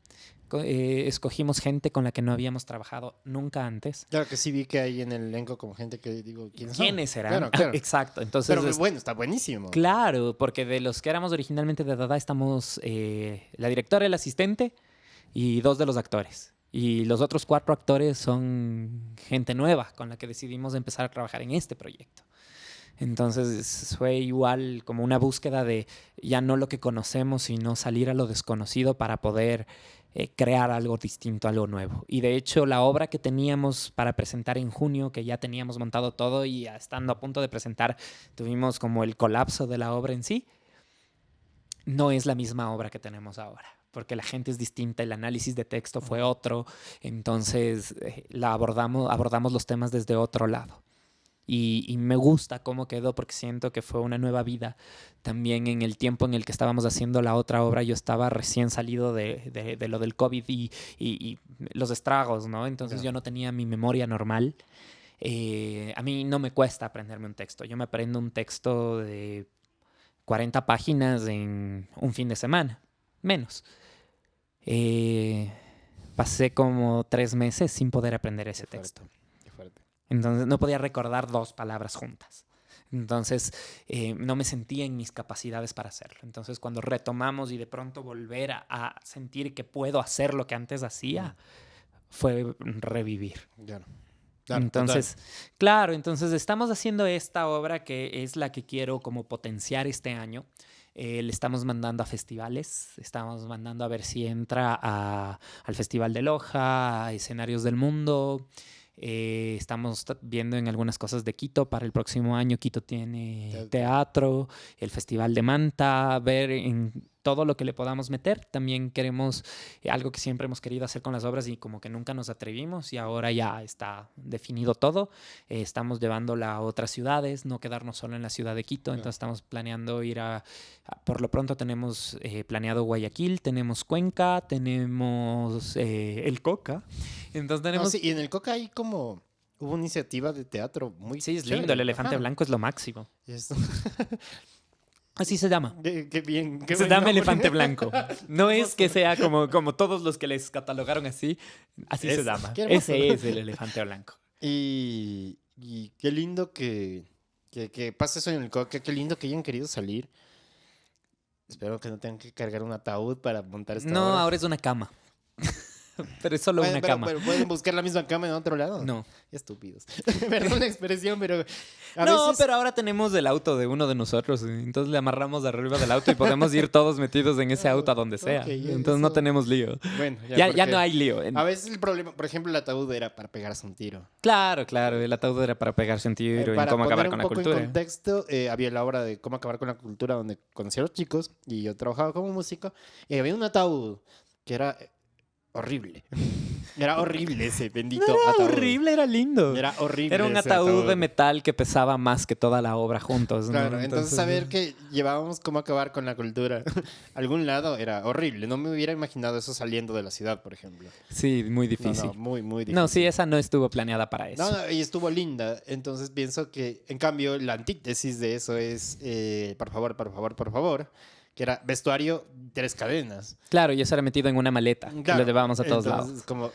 Escogimos gente con la que no habíamos trabajado nunca antes. Claro que sí vi que hay en el elenco como gente que digo, ¿quiénes son? ¿Quiénes serán? Claro, claro. Exacto. Entonces, Pero bueno, está buenísimo. claro, porque de los que éramos originalmente de Dada estamos la directora, el asistente y 2 de los actores. Y los otros 4 actores son gente nueva con la que decidimos empezar a trabajar en este proyecto. Entonces fue igual como una búsqueda de ya no lo que conocemos, sino salir a lo desconocido para poder crear algo distinto, algo nuevo. Y de hecho la obra que teníamos para presentar en junio, que ya teníamos montado todo y ya estando a punto de presentar, tuvimos como el colapso de la obra en sí, no es la misma obra que tenemos ahora, porque la gente es distinta, el análisis de texto fue otro, entonces abordamos los temas desde otro lado. Y me gusta cómo quedó, porque siento que fue una nueva vida. También en el tiempo en el que estábamos haciendo la otra obra, yo estaba recién salido de lo del COVID y los estragos, ¿no? Entonces yo no tenía mi memoria normal. A mí no me cuesta aprenderme un texto. Yo me aprendo un texto de 40 páginas en un fin de semana, menos. Pasé como 3 meses sin poder aprender ese texto. Qué fuerte. Entonces no podía recordar 2 palabras juntas. Entonces no me sentía en mis capacidades para hacerlo. Entonces cuando retomamos y de pronto volver a sentir que puedo hacer lo que antes hacía, fue revivir. Claro. Entonces, claro, entonces estamos haciendo esta obra que es la que quiero como potenciar este año. Le estamos mandando a festivales, estamos mandando a ver si entra al Festival de Loja, a Escenarios del Mundo. Estamos viendo en algunas cosas de Quito para el próximo año. Quito tiene teatro, el Festival de Manta, ver en todo lo que le podamos meter. También queremos algo que siempre hemos querido hacer con las obras y como que nunca nos atrevimos y ahora ya está definido todo. Estamos llevándola a otras ciudades, no quedarnos solo en la ciudad de Quito. Entonces estamos planeando ir por lo pronto tenemos planeado Guayaquil, tenemos Cuenca, tenemos el Coca. Entonces tenemos... Sí, y en el Coca hay como... Hubo una iniciativa de teatro muy Sí, es chévere. lindo. El elefante Ajá. blanco es lo máximo. Esto- Así se llama. Qué bien. Qué Se buen llama nombre. elefante blanco. No es que sea como todos los que les catalogaron así. Así se llama. Qué hermoso. Ese es el elefante blanco. Y qué lindo que pase eso en el Coca. Qué lindo que hayan querido salir. Espero que no tengan que cargar un ataúd para montar esta No, obra. ahora es una cama. Pero es solo Bueno, una cama. pero pueden buscar la misma cama en otro lado. No. Estúpidos. Perdón la expresión, pero a No, veces... pero ahora tenemos el auto de uno de nosotros. Entonces le amarramos arriba del auto y podemos ir todos metidos en ese auto a donde sea. Ok, Entonces no eso- tenemos lío. Bueno, Ya porque no hay lío. A veces el problema, por ejemplo, el ataúd era para pegarse un tiro. Claro, el ataúd era para pegarse un tiro y Para cómo acabar poner con un la poco en cultura. contexto, había la obra de Cómo acabar con la cultura, donde conocí a los chicos y yo trabajaba como músico y había un ataúd que era horrible. Era horrible ese bendito Era ataúd. horrible, era lindo. Era horrible. Era un ese ataúd de metal que pesaba más que toda la obra juntos. ¿no? Claro, entonces saber que llevábamos Cómo acabar con la cultura a algún lado era horrible. No me hubiera imaginado eso saliendo de la ciudad, por ejemplo. Sí, muy difícil. No, muy, muy difícil. No, sí, esa no estuvo planeada para eso. No, y estuvo linda. Entonces pienso que, en cambio, la antítesis de eso es, por favor, por favor, por favor, que era vestuario 3 cadenas. Claro, y eso era metido en una maleta. Que Claro, lo llevábamos a todos entonces, lados. Como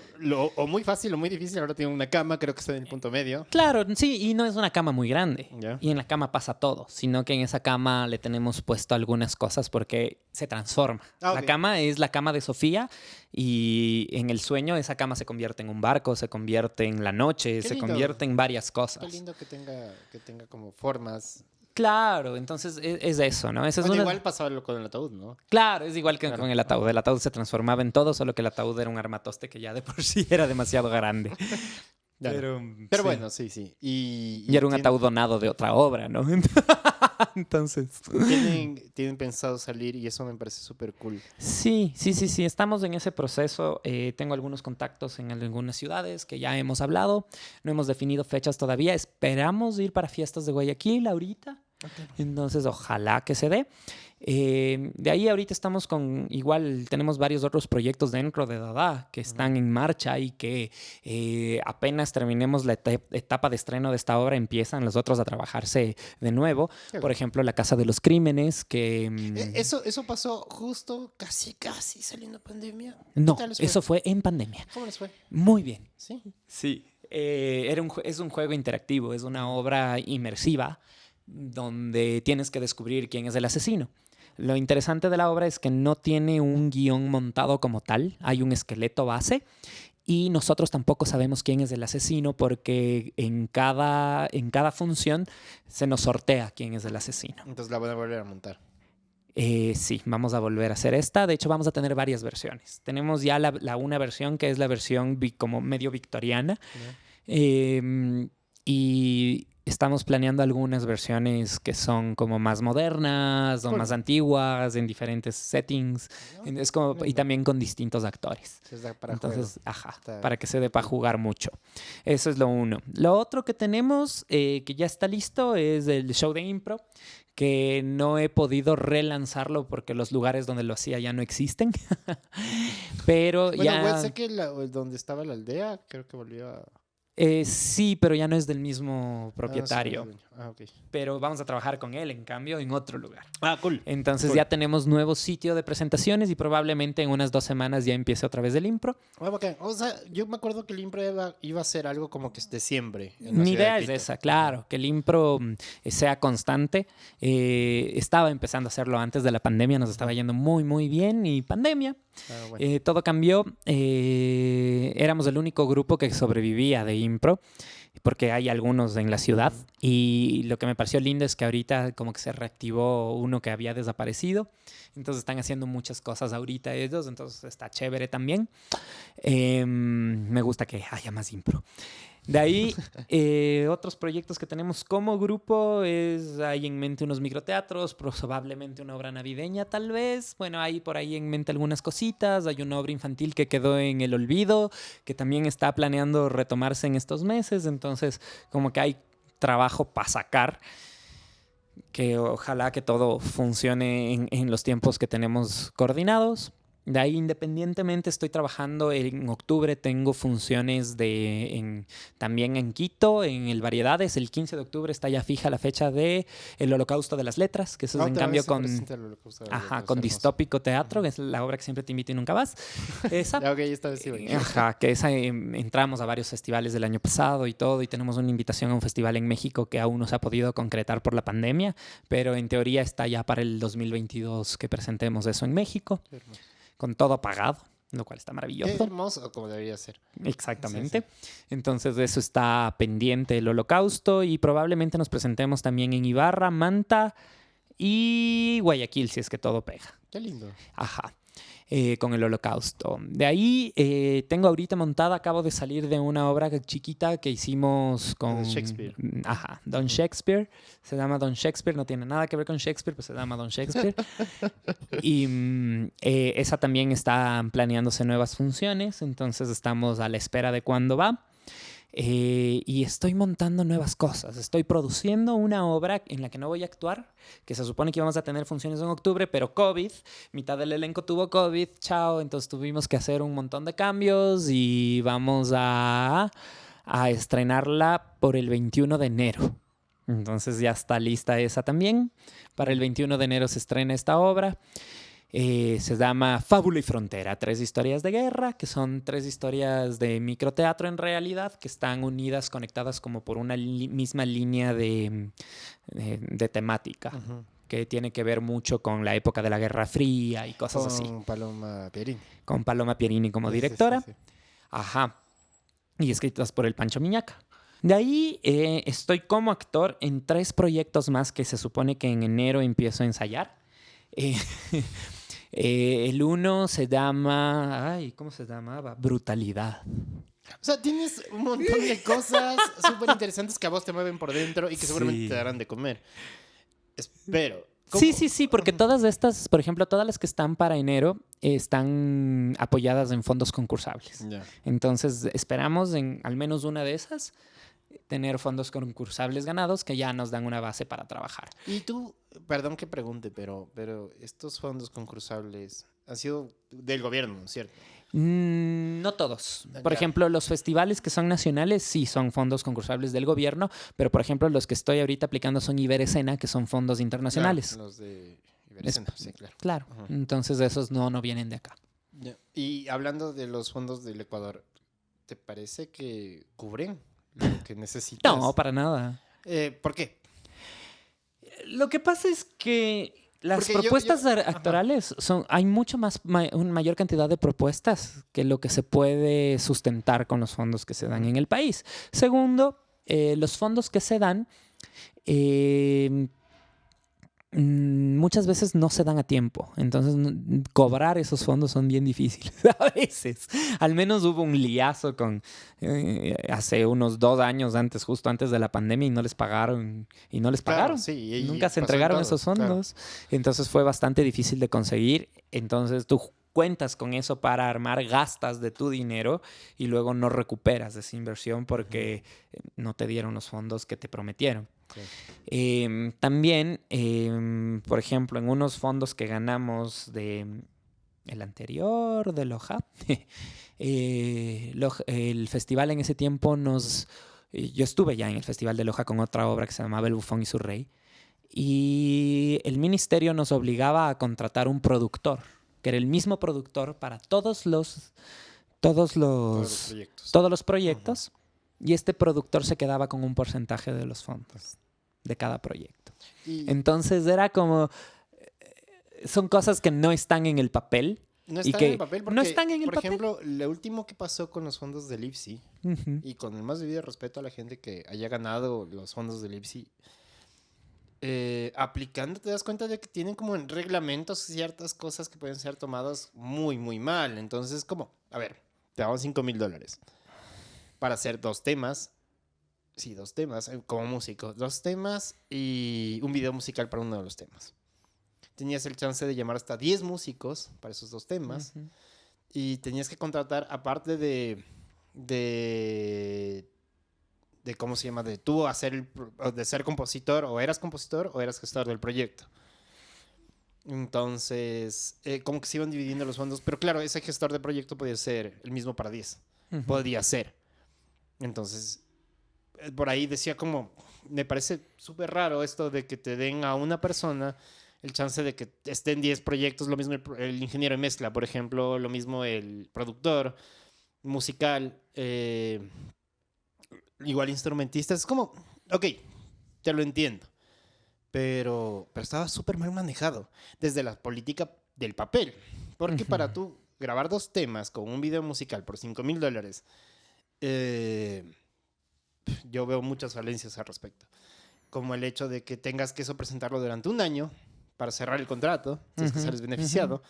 o muy fácil o muy difícil. Ahora tiene una cama, creo que está en el punto medio. Claro, sí, y no es una cama muy grande. Ya. Y en la cama pasa todo, sino que en esa cama le tenemos puesto algunas cosas porque se transforma. Ah, La ok. cama es la cama de Sofía y en el sueño esa cama se convierte en un barco, se convierte en la noche, Qué se lindo. convierte en varias cosas. Qué lindo que tenga como formas. Claro, entonces es eso, ¿no? Eso es Bueno, una... igual pasaba lo con el ataúd, ¿no? Claro, es igual que Claro. con el ataúd. El ataúd se transformaba en todo, solo que el ataúd era un armatoste que ya de por sí era demasiado grande. Claro. Pero Pero sí. bueno, sí. Y era un ataúd donado de otra obra, ¿no? Entonces... Tienen pensado salir y eso me parece súper cool. Sí. Estamos en ese proceso. Tengo algunos contactos en algunas ciudades que ya hemos hablado. No hemos definido fechas todavía. Esperamos ir para fiestas de Guayaquil ahorita. Entonces, ojalá que se dé. De ahí ahorita estamos igual tenemos varios otros proyectos dentro de Dada que están en marcha y que apenas terminemos la etapa de estreno de esta obra empiezan los otros a trabajarse de nuevo. Qué Por bueno. ejemplo, La Casa de los Crímenes, que... Eso pasó justo casi saliendo pandemia. No, ¿Qué tal les fue? eso fue en pandemia. ¿Cómo les fue? Muy bien. Sí. Sí. Es un juego interactivo, es una obra inmersiva donde tienes que descubrir quién es el asesino. Lo interesante de la obra es que no tiene un guión montado como tal, hay un esqueleto base y nosotros tampoco sabemos quién es el asesino porque en cada función se nos sortea quién es el asesino. Entonces la van a volver a montar. Sí, vamos a volver a hacer esta. De hecho, vamos a tener varias versiones. Tenemos ya una versión que es la versión como medio victoriana. Y estamos planeando algunas versiones que son como más modernas o Cool. más antiguas, en diferentes settings. ¿No? Es como, y Lindo. también con distintos actores. Entonces da para Entonces, juego. ajá, Está para que se dé para jugar mucho. Eso es lo uno. Lo otro que tenemos, que ya está listo, es el show de impro, que no he podido relanzarlo porque los lugares donde lo hacía ya no existen. Pero Bueno, ya... pues, sé que donde estaba la aldea, creo que volvió a... sí, pero ya no es del mismo propietario. Ok. Pero vamos a trabajar con él, en cambio, en otro lugar. Cool. Entonces Cool. ya tenemos nuevo sitio de presentaciones y probablemente en unas 2 semanas ya empiece otra vez el impro. Bacán. O sea, yo me acuerdo que el impro iba a ser algo como que es de siempre. en la Mi ciudad de idea es Quito. esa, claro, que el impro sea constante. Estaba empezando a hacerlo antes de la pandemia, nos estaba yendo muy, muy bien y pandemia. Bueno. Todo cambió. Éramos el único grupo que sobrevivía de impro, porque hay algunos en la ciudad. Y lo que me pareció lindo es que ahorita como que se reactivó uno que había desaparecido. Entonces están haciendo muchas cosas ahorita ellos, entonces está chévere también. Me gusta que haya más impro. De ahí, otros proyectos que tenemos como grupo hay en mente unos microteatros, probablemente una obra navideña tal vez. Bueno, hay por ahí en mente algunas cositas. Hay una obra infantil que quedó en el olvido, que también está planeando retomarse en estos meses. Entonces, como que hay trabajo para sacar, que ojalá que todo funcione en los tiempos que tenemos coordinados. De ahí, independientemente, estoy trabajando en octubre, tengo funciones también en Quito, en el Variedades. El 15 de octubre está ya fija la fecha de El Holocausto de las Letras, que eso es en cambio con Distópico Teatro, que es la obra que siempre te invito y nunca vas. Esa, Ya, ok, esta vez sí voy. que esa entramos a varios festivales del año pasado y todo, y tenemos una invitación a un festival en México que aún no se ha podido concretar por la pandemia, pero en teoría está ya para el 2022 que presentemos eso en México. Qué hermoso. Con todo pagado, lo cual está Qué maravilloso. hermoso, como debería ser. Exactamente. Sí, sí. Entonces, de eso está pendiente el Holocausto y probablemente nos presentemos también en Ibarra, Manta y Guayaquil, si es que todo pega. Qué lindo. Ajá. Con el Holocausto. De ahí tengo ahorita montada, acabo de salir de una obra chiquita que hicimos con Shakespeare. Ajá, Don Shakespeare. Se llama Don Shakespeare, no tiene nada que ver con Shakespeare, pero se llama Don Shakespeare. Y esa también está planeándose nuevas funciones, entonces estamos a la espera de cuándo va. Y estoy montando nuevas cosas. Estoy produciendo una obra en la que no voy a actuar, que se supone que íbamos a tener funciones en octubre, pero COVID, mitad del elenco tuvo COVID, chao, entonces tuvimos que hacer un montón de cambios y vamos a estrenarla por el 21 de enero. Entonces ya está lista esa también. Para el 21 de enero se estrena esta obra. Se llama Fábula y Frontera, 3 historias de guerra, que son 3 historias de microteatro en realidad, que están unidas, conectadas como por una misma línea de temática, que tiene que ver mucho con la época de la Guerra Fría y cosas así. Con Paloma Pierini. Con Paloma Pierini como directora. Sí. Ajá. Y escritas por el Pancho Miñaca. De ahí estoy como actor en 3 proyectos más que se supone que en enero empiezo a ensayar. El uno se llama... ¿cómo se llamaba? Brutalidad. O sea, tienes un montón de cosas súper interesantes que a vos te mueven por dentro y que seguramente te darán de comer. Espero. ¿Cómo? Sí, porque todas estas, por ejemplo, todas las que están para enero están apoyadas en fondos concursables. Yeah. Entonces, esperamos en al menos una de esas tener fondos concursables ganados que ya nos dan una base para trabajar. Y tú, perdón que pregunte, pero estos fondos concursables han sido del gobierno, ¿cierto? No todos. Por ejemplo, los festivales que son nacionales sí son fondos concursables del gobierno, pero por ejemplo los que estoy ahorita aplicando son Iberescena, que son fondos internacionales. Claro, los de Iberescena, sí, claro. Claro, entonces esos no vienen de acá. Yeah. Y hablando de los fondos del Ecuador, ¿te parece que cubren lo que necesitas? No, para nada. ¿Por qué? Lo que pasa es que las propuestas actorales hay una mayor cantidad de propuestas que lo que se puede sustentar con los fondos que se dan en el país. Segundo, los fondos que se dan muchas veces no se dan a tiempo. Entonces, cobrar esos fondos son bien difíciles a veces. Al menos hubo un liazo hace unos 2 años antes, justo antes de la pandemia, y no les pagaron. Claro, sí, nunca se entregaron esos fondos. Claro. Entonces, fue bastante difícil de conseguir. Entonces, tú cuentas con eso para armar, gastas de tu dinero y luego no recuperas esa inversión porque no te dieron los fondos que te prometieron. Okay. También, por ejemplo, en unos fondos que ganamos el anterior de Loja, el festival en ese tiempo yo estuve ya en el Festival de Loja con otra obra que se llamaba El Bufón y su Rey, y el ministerio nos obligaba a contratar un productor, que era el mismo productor para todos los proyectos. Y este productor se quedaba con un porcentaje de los fondos de cada proyecto. Entonces era como... Son cosas que no están en el papel. No están en el papel porque, por ejemplo, lo último que pasó con los fondos del IPSI, y con el más debido respeto a la gente que haya ganado los fondos del IPSI, aplicando te das cuenta de que tienen como en reglamentos ciertas cosas que pueden ser tomadas muy, muy mal. Entonces, como, a ver, te damos $5,000 para hacer 2 temas Sí, 2 temas, como músico. 2 temas y un video musical para uno de los temas. Tenías el chance de llamar hasta 10 músicos para esos 2 temas. Ujú. Y tenías que contratar, aparte de ¿cómo se llama? De tú de ser compositor, o eras compositor o eras gestor del proyecto. Entonces, como que se iban dividiendo los fondos. Pero claro, ese gestor de proyecto podía ser el mismo para 10. Ujú. Podía ser. Entonces, por ahí decía como, me parece súper raro esto de que te den a una persona el chance de que estén 10 proyectos, lo mismo el ingeniero de mezcla, por ejemplo, lo mismo el productor musical, igual instrumentista. Es como, ok, te lo entiendo, pero estaba súper mal manejado desde la política del papel, porque Ujú. para tú grabar 2 temas con un video musical por $5,000, yo veo muchas falencias al respecto. Como el hecho de que tengas que eso presentarlo durante un año para cerrar el contrato, si es que Ujú. sales Ujú. beneficiado.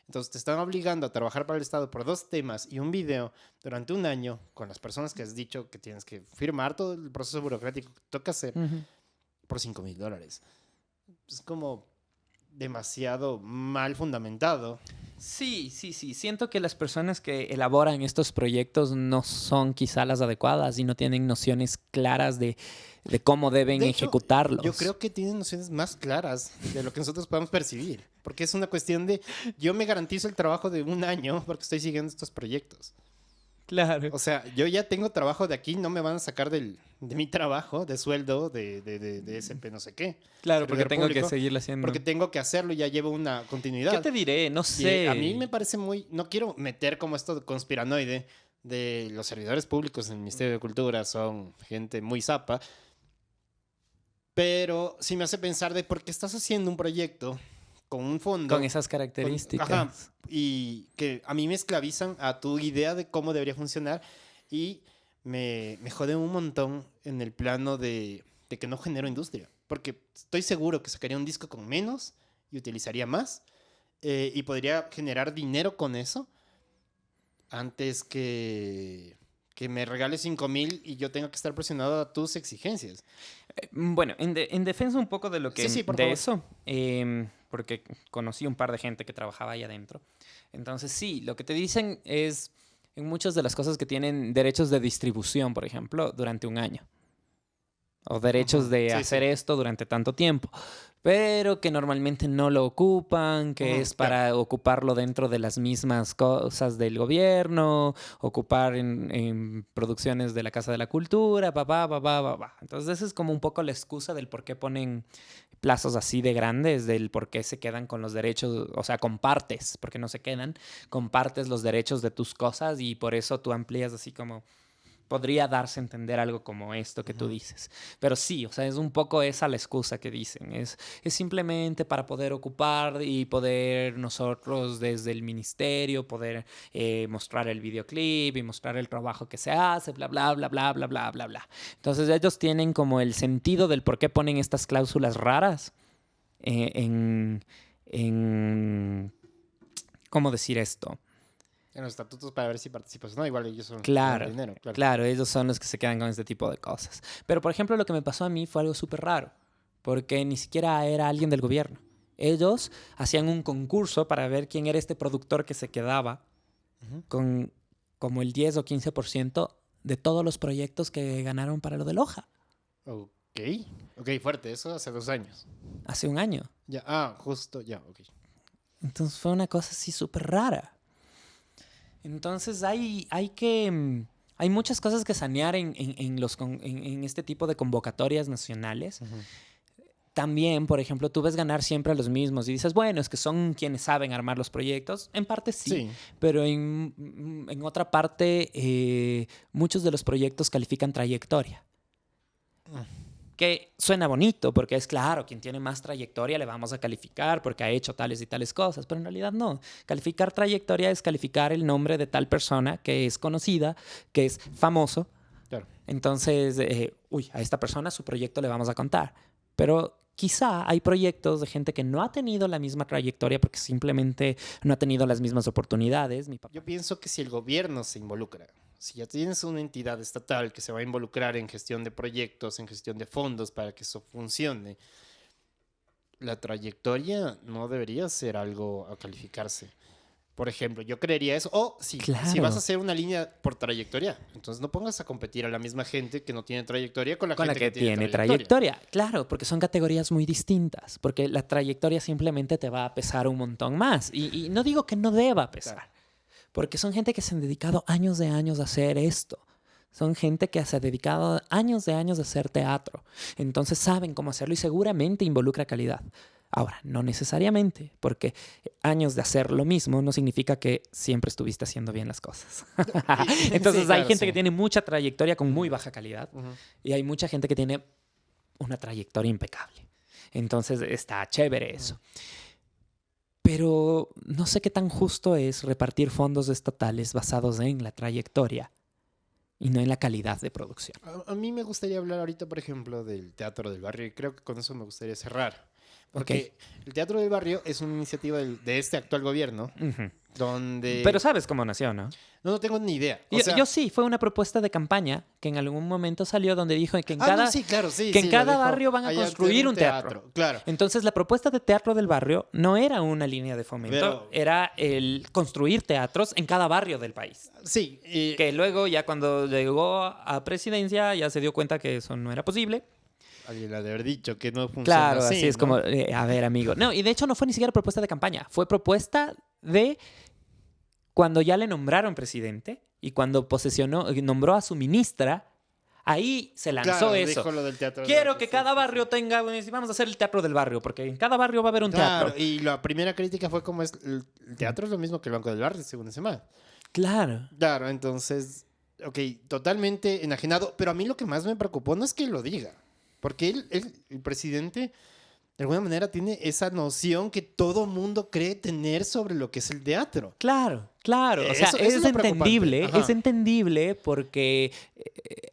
Entonces te están obligando a trabajar para el Estado por 2 temas y un video durante un año con las personas que has dicho que tienes que firmar todo el proceso burocrático que toca hacer Ujú. por $5,000. Es como demasiado mal fundamentado. Sí, sí, sí. Siento que las personas que elaboran estos proyectos no son quizá las adecuadas y no tienen nociones claras de cómo deben De hecho, yo ejecutarlos. creo que tienen nociones más claras de lo que nosotros podemos percibir. Porque es una cuestión de, yo me garantizo el trabajo de un año porque estoy siguiendo estos proyectos. Claro. O sea, yo ya tengo trabajo de aquí, no me van a sacar de mi trabajo, de sueldo, de SP no sé qué, Claro, porque servidor tengo que público, seguirlo haciendo. porque tengo que hacerlo y ya llevo una ¿Qué continuidad. te diré? No Y a mí me sé. parece muy, no quiero meter como esto de conspiranoide de los servidores públicos en el Ministerio de Cultura son gente muy zapa, pero sí me hace pensar de por qué estás haciendo un proyecto con un Con fondo, esas ajá, características. y que a mí me esclavizan a tu idea de cómo debería funcionar y me joden un montón en el plano de que no genero industria. Porque estoy seguro que sacaría un disco con menos y utilizaría más, y podría generar dinero con eso antes que me regales 5,000 y yo tenga que estar presionado a tus exigencias. Bueno, en defensa un poco de lo Sí, que sí, por de favor. eso, porque conocí un par de gente que trabajaba ahí adentro. Entonces, sí, lo que te dicen es en muchas de las cosas que tienen derechos de distribución, por ejemplo, durante un año. O derechos Ujú. de Sí, hacer sí. esto durante tanto tiempo, pero que normalmente no lo ocupan, que Ujú, es claro. para ocuparlo dentro de las mismas cosas del gobierno, ocupar en producciones de la Casa de la Cultura, papá, papá, papá. Entonces esa es como un poco la excusa del por qué ponen plazos así de grandes, del por qué se quedan con los derechos, o sea, compartes, porque no se quedan, compartes los derechos de tus cosas y por eso tú amplías así como podría darse a entender algo como esto que tú Ujú. dices. Pero sí, o sea, es un poco esa la excusa que dicen. Es simplemente para poder ocupar y poder nosotros desde el ministerio poder mostrar el videoclip y mostrar el trabajo que se hace, bla, bla, bla, bla, bla, bla, bla, bla. Entonces ellos tienen como el sentido del por qué ponen estas cláusulas raras eh, en, en... ¿Cómo decir esto? En los estatutos para ver si participas. No, igual ellos son los que ganan el Claro, dinero, claro. claro, ellos son los que se quedan con este tipo de cosas. Pero, por ejemplo, lo que me pasó a mí fue algo súper raro, porque ni siquiera era alguien del gobierno. Ellos hacían un concurso para ver quién era este productor que se quedaba Ujú. con como el 10 o 15% de todos los proyectos que ganaron para lo de Loja Ok. Ok, fuerte. Eso hace 2 años. hace un año. Ya, justo, ya, ok. Entonces fue una cosa así súper rara. Entonces hay que... hay muchas cosas que sanear en este tipo de convocatorias nacionales. Ujú. También, por ejemplo, tú ves ganar siempre a los mismos y dices, bueno, es que son quienes saben armar los proyectos. En parte sí, Sí. pero en otra parte, muchos de los proyectos califican trayectoria. Que suena bonito porque es claro, quien tiene más trayectoria le vamos a calificar porque ha hecho tales y tales cosas, pero en realidad no. Calificar trayectoria es calificar el nombre de tal persona que es conocida, que es famoso. Claro. Entonces, a esta persona su proyecto le vamos a contar. Pero quizá hay proyectos de gente que no ha tenido la misma trayectoria porque simplemente no ha tenido las mismas oportunidades. Mi papá. Yo pienso que si el gobierno se involucra si ya tienes una entidad estatal que se va a involucrar en gestión de proyectos, en gestión de fondos para que eso funcione, la trayectoria no debería ser algo a calificarse. Por ejemplo, yo creería eso. O si vas a Claro. hacer una línea por trayectoria, entonces no pongas a competir a la misma gente que no tiene trayectoria con la Con la gente que tiene trayectoria. trayectoria. Claro, porque son categorías muy distintas. Porque la trayectoria simplemente te va a pesar un montón más. Y no digo que no deba pesar. Claro. Porque son gente que se han dedicado años de años a hacer esto. Son gente que se ha dedicado años de años a hacer teatro. Entonces saben cómo hacerlo y seguramente involucra calidad. Ahora, no necesariamente, porque años de hacer lo mismo no significa que siempre estuviste haciendo bien las cosas. Entonces Sí, hay claro, gente sí. que tiene mucha trayectoria con muy baja calidad Ujú. y hay mucha gente que tiene una trayectoria impecable. Entonces está chévere eso. Pero no sé qué tan justo es repartir fondos estatales basados en la trayectoria y no en la calidad de producción. A mí me gustaría hablar ahorita, por ejemplo, del Teatro del Barrio y creo que con eso me gustaría cerrar. Porque el Teatro del Barrio es una iniciativa de este actual gobierno Ujú. donde... Pero sabes cómo nació, ¿no? No tengo ni idea. O Yo, sea... yo sí, fue una propuesta de campaña que en algún momento salió donde dijo que en Ah, cada, no, sí, claro, sí. que sí, en lo cada dijo. barrio van a Allá construir tiene un teatro. Claro. Entonces la propuesta de teatro del barrio no era una línea de fomento, Pero- era el construir teatros en cada barrio del país. Sí. Que luego ya cuando llegó a presidencia ya se dio cuenta que eso no era posible. Alguien ha de haber dicho que no funciona Claro, así, así es ¿no? como, a ver, amigo. No, y de hecho no fue ni siquiera propuesta de campaña, fue propuesta de cuando ya le nombraron presidente y cuando nombró a su ministra, ahí se lanzó Claro, eso. dijo lo del teatro del Quiero barrio, que sí, cada sí, barrio sí. tenga, vamos a hacer el teatro del barrio, porque en cada barrio va a haber un Claro, teatro. y la primera crítica fue como es el teatro es lo mismo que el Banco del Barrio, según ese man. Claro. Claro, entonces, ok, totalmente enajenado, pero a mí lo que más me preocupó no es que lo diga, porque el presidente, de alguna manera, tiene esa noción que todo mundo cree tener sobre lo que es el teatro. Claro, claro. O sea, Eso es lo entendible, preocupante. Ajá. es entendible porque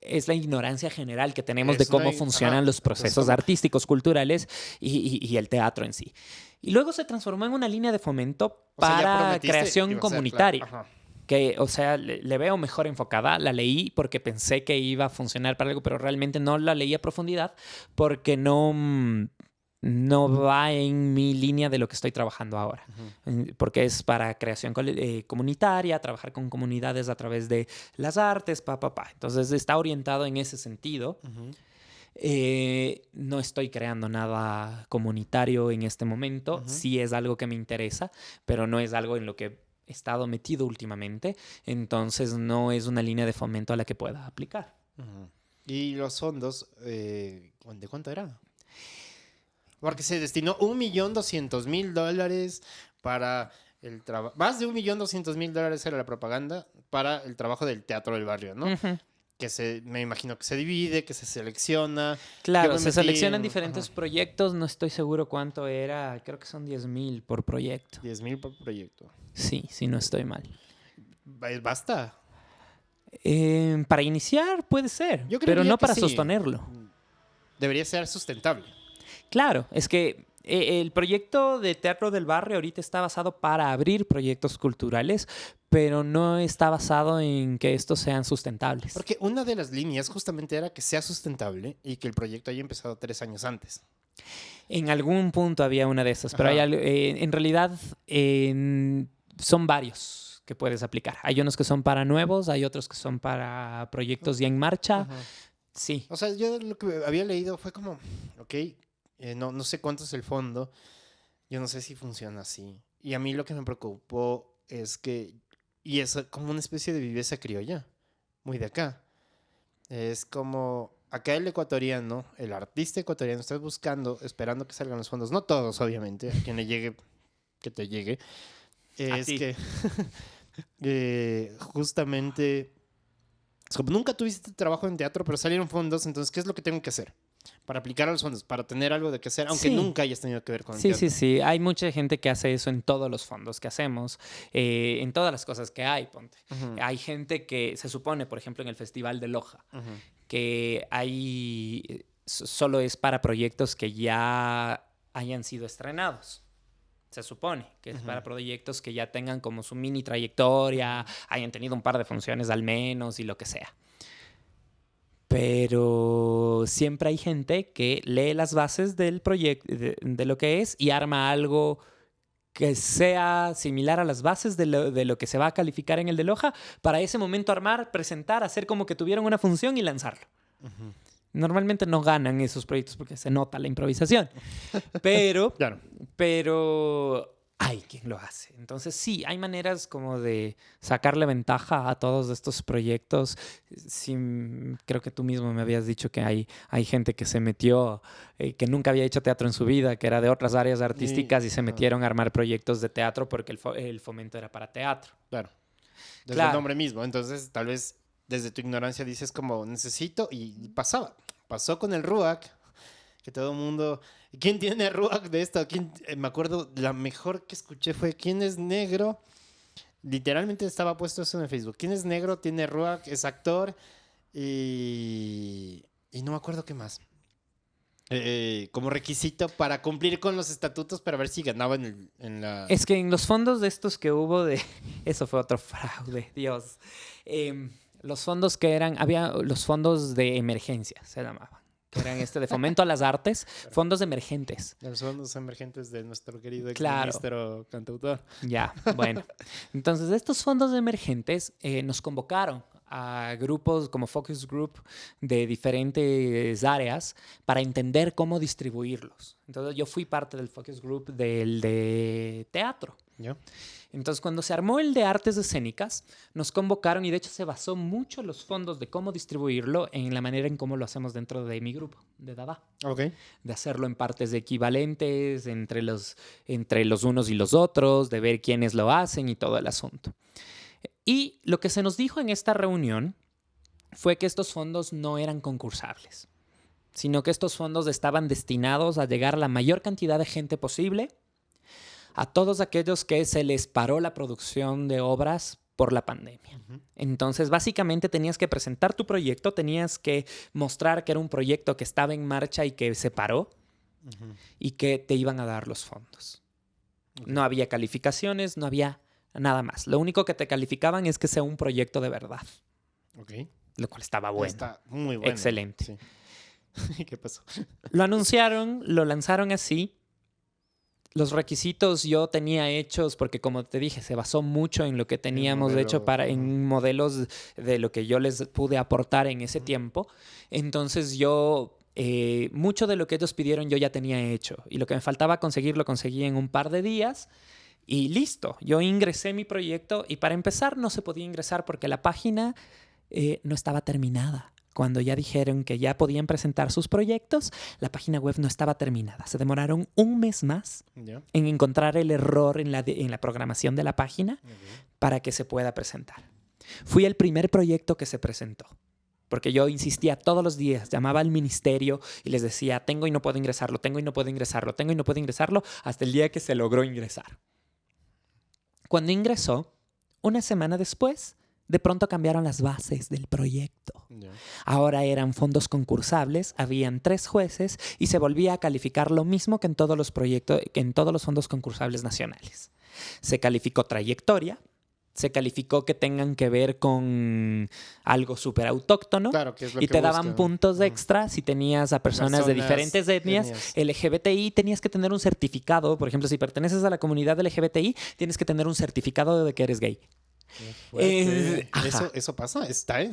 es la ignorancia general que tenemos de Es una cómo ig- funcionan ajá. los Entonces, procesos como- artísticos, culturales y el teatro en sí. Y luego se transformó en una línea de fomento O sea, ya para prometiste que creación iba a ser, comunitaria. claro. Ajá. Que, o sea, le veo mejor enfocada. La leí porque pensé que iba a funcionar para algo, pero realmente no la leí a profundidad porque no va en mi línea de lo que estoy trabajando ahora. Ujú. Porque es para creación comunitaria, trabajar con comunidades a través de las artes, Entonces está orientado en ese sentido. Ujú. No estoy creando nada comunitario en este momento. Ujú. Sí es algo que me interesa, pero no es algo en lo que he estado metido últimamente. Entonces no es una línea de fomento a la que pueda aplicar. Ujú. Y los fondos, ¿de cuánto era? Porque se destinó $1.200.000 para el trabajo. Más de $1.200.000 era la propaganda para el trabajo del Teatro del Barrio, ¿no? Ujú. Me imagino que se divide, que se selecciona. Claro, Yo me se metí seleccionan en- diferentes ajá, proyectos. No estoy seguro cuánto era. Creo que son 10,000 por proyecto. 10.000 por proyecto. Sí, sí, no estoy mal. Basta. Para iniciar puede ser, Yo pero creería no que para sí. sostenerlo. Debería ser sustentable. Claro, es que el proyecto de Teatro del Barrio ahorita está basado para abrir proyectos culturales, pero no está basado en que estos sean sustentables. Porque una de las líneas justamente era que sea sustentable y que el proyecto haya empezado 3 años antes. En algún punto había una de esas, pero Ajá. en realidad son varios que puedes aplicar. Hay unos que son para nuevos, hay otros que son para proyectos ya en marcha. Ajá. Sí, O sea, yo lo que había leído fue como, ok, no sé cuánto es el fondo, yo no sé si funciona así. Y a mí lo que me preocupó es que, y es como una especie de viveza criolla, muy de acá. Es como, acá el ecuatoriano, el artista ecuatoriano, está buscando, esperando que salgan los fondos. No todos, obviamente, a quien le llegue, que te llegue. A Es ti. que justamente, es como nunca tuviste trabajo en teatro, pero salieron fondos, entonces, ¿qué es lo que tengo que hacer? Para aplicar a los fondos, para tener algo de que hacer, aunque Sí. nunca hayas tenido que ver con el Sí, teatro. sí, sí. Hay mucha gente que hace eso en todos los fondos que hacemos, en todas las cosas que hay, ponte. Ujú, Hay gente que se supone, por ejemplo, en el Festival de Loja, ujú. que solo es para proyectos que ya hayan sido estrenados. Se supone que es para proyectos que ya tengan como su mini trayectoria, hayan tenido un par de funciones al menos y lo que sea. Pero siempre hay gente que lee las bases del proyecto, de lo que es, y arma algo que sea similar a las bases de lo que se va a calificar en el de Loja, para ese momento armar, presentar, hacer como que tuvieron una función y lanzarlo. Normalmente no ganan esos proyectos porque se nota la improvisación, pero hay quien lo hace. Entonces sí, hay maneras como de sacarle ventaja a todos estos proyectos. Sí, creo que tú mismo me habías dicho que hay gente que se metió, que nunca había hecho teatro en su vida, que era de otras áreas artísticas y se metieron a armar proyectos de teatro porque el fomento era para teatro. Claro. Desde el nombre mismo. Entonces, tal vez desde tu ignorancia dices como necesito, y pasó con el RUAC, que todo el mundo... ¿Quién tiene RUAC de esto? Me acuerdo, la mejor que escuché fue ¿quién es negro? Literalmente estaba puesto eso en el Facebook. ¿Quién es negro? Tiene RUAC, es actor y no me acuerdo qué más. Como requisito para cumplir con los estatutos para ver si ganaba en la... Es que en los fondos de estos que hubo de... Eso fue otro fraude, Dios. Los fondos que eran... Había los fondos de emergencia, se llamaban. Que eran de fomento a las artes, fondos emergentes. Los fondos emergentes de nuestro querido exministro cantautor. Ya, bueno. Entonces, estos fondos emergentes nos convocaron a grupos como Focus Group de diferentes áreas para entender cómo distribuirlos. Entonces, yo fui parte del Focus Group del de teatro. ¿Ya? Entonces, cuando se armó el de artes escénicas, nos convocaron y de hecho se basó mucho los fondos de cómo distribuirlo en la manera en cómo lo hacemos dentro de mi grupo, de Dada. Okay. De hacerlo en partes equivalentes entre los unos y los otros, de ver quiénes lo hacen y todo el asunto. Y lo que se nos dijo en esta reunión fue que estos fondos no eran concursables, sino que estos fondos estaban destinados a llegar a la mayor cantidad de gente posible, a todos aquellos que se les paró la producción de obras por la pandemia. Entonces, básicamente tenías que presentar tu proyecto, tenías que mostrar que era un proyecto que estaba en marcha y que se paró y que te iban a dar los fondos. No había calificaciones, no había nada más. Lo único que te calificaban es que sea un proyecto de verdad. Lo cual estaba bueno. Está muy bueno. Excelente. Sí. ¿Qué pasó? Lo anunciaron, lo lanzaron así. Los requisitos yo tenía hechos porque, como te dije, se basó mucho en lo que teníamos hecho en modelos de lo que yo les pude aportar en ese tiempo. Entonces yo, mucho de lo que ellos pidieron yo ya tenía hecho. Y lo que me faltaba conseguir lo conseguí en un par de días. Y listo, yo ingresé mi proyecto y para empezar no se podía ingresar porque la página no estaba terminada. Cuando ya dijeron que ya podían presentar sus proyectos, la página web no estaba terminada. Se demoraron un mes más en encontrar el error en la programación de la página para que se pueda presentar. Fui el primer proyecto que se presentó. Porque yo insistía todos los días, llamaba al ministerio y les decía, tengo y no puedo ingresarlo, tengo y no puedo ingresarlo, tengo y no puedo ingresarlo, hasta el día que se logró ingresar. Cuando ingresó, una semana después, de pronto cambiaron las bases del proyecto. Ahora eran fondos concursables, habían 3 jueces y se volvía a calificar lo mismo que en todos los proyectos, que en todos los fondos concursables nacionales. Se calificó trayectoria, se calificó que tengan que ver con algo súper autóctono, claro, que es lo y que te daban puntos extra si tenías a personas de diferentes etnias. LGBTI, tenías que tener un certificado. Por ejemplo, si perteneces a la comunidad LGBTI, tienes que tener un certificado de que eres gay. ¿Eso pasa? Estaba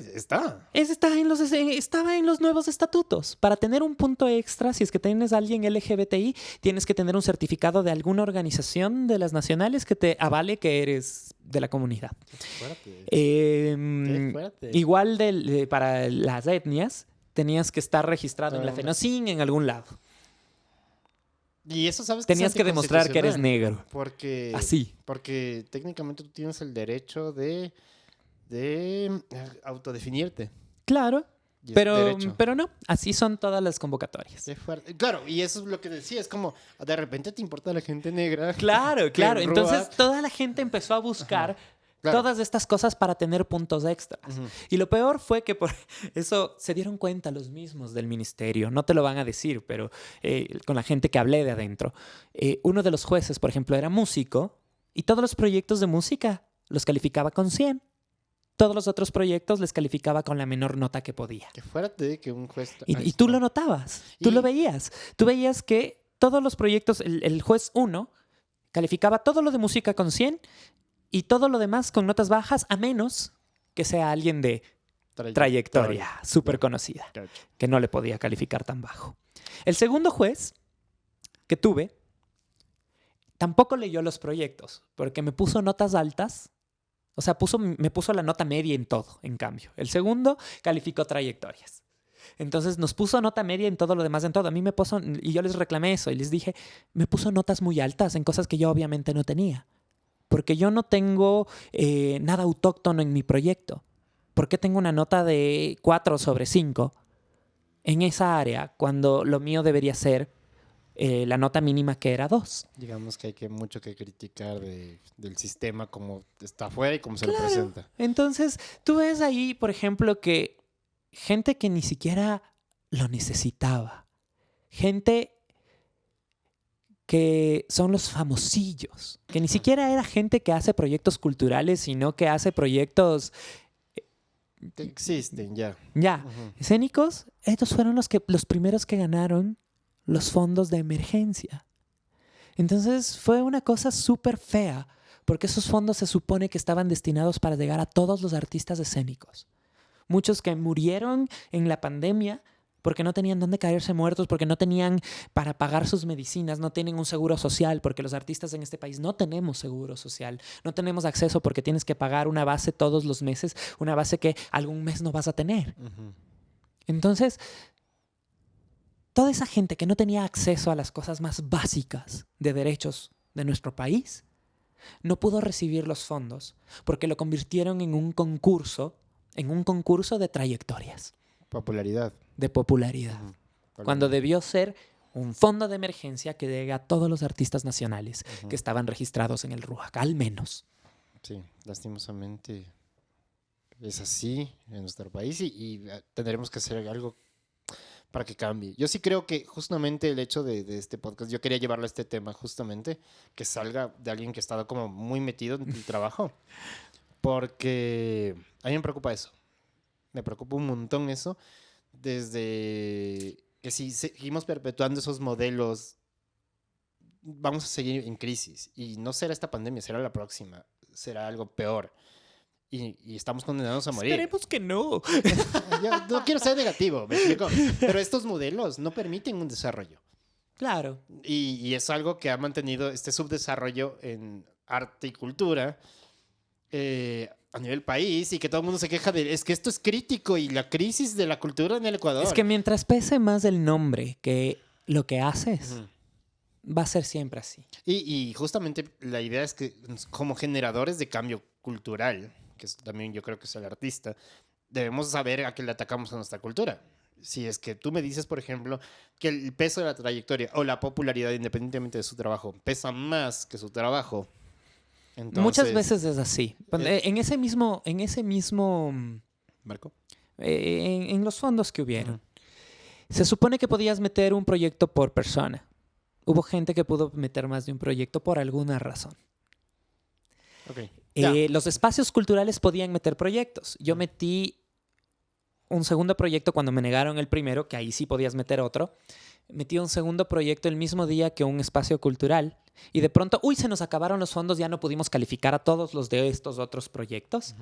en los nuevos estatutos. Para tener un punto extra, si es que tienes a alguien LGBTI, tienes que tener un certificado de alguna organización de las nacionales que te avale que eres de la comunidad. Qué fuerte. Igual para las etnias, tenías que estar registrado en la FENOCIN en algún lado. Y eso, ¿sabes? Tenías que demostrar que eres negro. Porque, así. Porque técnicamente tú tienes el derecho de autodefinirte. Claro, pero no. Así son todas las convocatorias. Claro, y eso es lo que decía. Es como, de repente te importa la gente negra. Claro. Entonces toda la gente empezó a buscar Claro. Todas estas cosas para tener puntos extras. Y lo peor fue que por eso se dieron cuenta los mismos del ministerio. No te lo van a decir, pero con la gente que hablé de adentro. Uno de los jueces, por ejemplo, era músico y todos los proyectos de música los calificaba con 100. Todos los otros proyectos les calificaba con la menor nota que podía. Qué fuerte que un juez... Y tú lo notabas, tú lo veías. Tú veías que todos los proyectos, el juez 1 calificaba todo lo de música con 100 y todo lo demás con notas bajas, a menos que sea alguien de trayectoria súper conocida, que no le podía calificar tan bajo. El segundo juez que tuve tampoco leyó los proyectos, porque me puso notas altas. O sea, me puso la nota media en todo, en cambio. El segundo calificó trayectorias. Entonces nos puso nota media en todo lo demás, en todo. A mí me puso, y yo les reclamé eso, y les dije, me puso notas muy altas en cosas que yo obviamente no tenía. Porque yo no tengo nada autóctono en mi proyecto. ¿Por qué tengo una nota de 4/5 en esa área cuando lo mío debería ser la nota mínima que era 2? Digamos que hay mucho que criticar del sistema como está afuera y cómo se lo presenta. Entonces, tú ves ahí, por ejemplo, que gente que ni siquiera lo necesitaba. Gente que son los famosillos, que ni siquiera era gente que hace proyectos culturales, sino que hace proyectos... Que existen ya. Escénicos. Estos fueron los primeros que ganaron los fondos de emergencia. Entonces fue una cosa súper fea, porque esos fondos se supone que estaban destinados para llegar a todos los artistas escénicos. Muchos que murieron en la pandemia porque no tenían dónde caerse muertos, porque no tenían para pagar sus medicinas, no tienen un seguro social, porque los artistas en este país no tenemos seguro social, no tenemos acceso porque tienes que pagar una base todos los meses, una base que algún mes no vas a tener. Entonces, toda esa gente que no tenía acceso a las cosas más básicas de derechos de nuestro país, no pudo recibir los fondos porque lo convirtieron en un concurso de trayectorias. Popularidad. De popularidad. Cuando debió ser un fondo de emergencia que llegue a todos los artistas nacionales que estaban registrados en el RUAC, al menos. Sí, lastimosamente es así en nuestro país y tendremos que hacer algo para que cambie. Yo sí creo que justamente el hecho de este podcast, yo quería llevarlo a este tema justamente, que salga de alguien que ha estado como muy metido en el trabajo, porque a mí me preocupa eso. Me preocupa un montón eso, desde que si seguimos perpetuando esos modelos, vamos a seguir en crisis. Y no será esta pandemia, será la próxima, será algo peor. Y estamos condenados a morir. Esperemos que no. Yo no quiero ser negativo, me explico. Pero estos modelos no permiten un desarrollo. Claro. Y es algo que ha mantenido este subdesarrollo en arte y cultura a nivel país, y que todo el mundo se queja de es que esto es crítico y la crisis de la cultura en el Ecuador. Es que mientras pese más el nombre que lo que haces, va a ser siempre así. Y justamente la idea es que como generadores de cambio cultural, que también yo creo que es el artista, debemos saber a qué le atacamos a nuestra cultura. Si es que tú me dices, por ejemplo, que el peso de la trayectoria o la popularidad, independientemente de su trabajo, pesa más que su trabajo. Entonces, muchas veces es así. En ese mismo ¿Marco? En los fondos que hubieron, se supone que podías meter un proyecto por persona. Hubo gente que pudo meter más de un proyecto por alguna razón. Los espacios culturales podían meter proyectos. Yo metí un segundo proyecto cuando me negaron el primero, que ahí sí podías meter otro. Metí un segundo proyecto el mismo día que un espacio cultural. Y de pronto, se nos acabaron los fondos, ya no pudimos calificar a todos los de estos otros proyectos.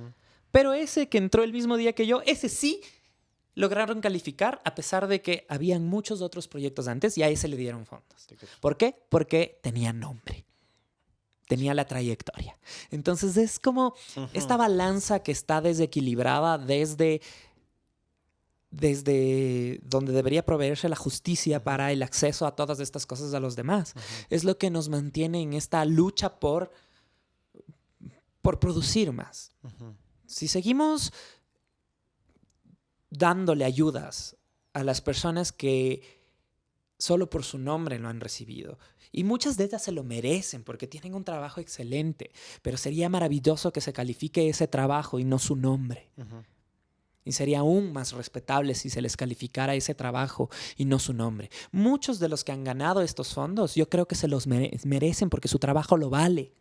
Pero ese que entró el mismo día que yo, ese sí lograron calificar, a pesar de que habían muchos otros proyectos antes y a ese le dieron fondos. ¿Por qué? Porque tenía nombre. Tenía la trayectoria. Entonces es como esta balanza que está desequilibrada desde donde debería proveerse la justicia para el acceso a todas estas cosas a los demás. Es lo que nos mantiene en esta lucha por producir más. Si seguimos dándole ayudas a las personas que solo por su nombre lo han recibido. Y muchas de ellas se lo merecen porque tienen un trabajo excelente, pero sería maravilloso que se califique ese trabajo y no su nombre. Ujú. Y sería aún más respetable si se les calificara ese trabajo y no su nombre. Muchos de los que han ganado estos fondos, yo creo que se los merecen porque su trabajo lo vale.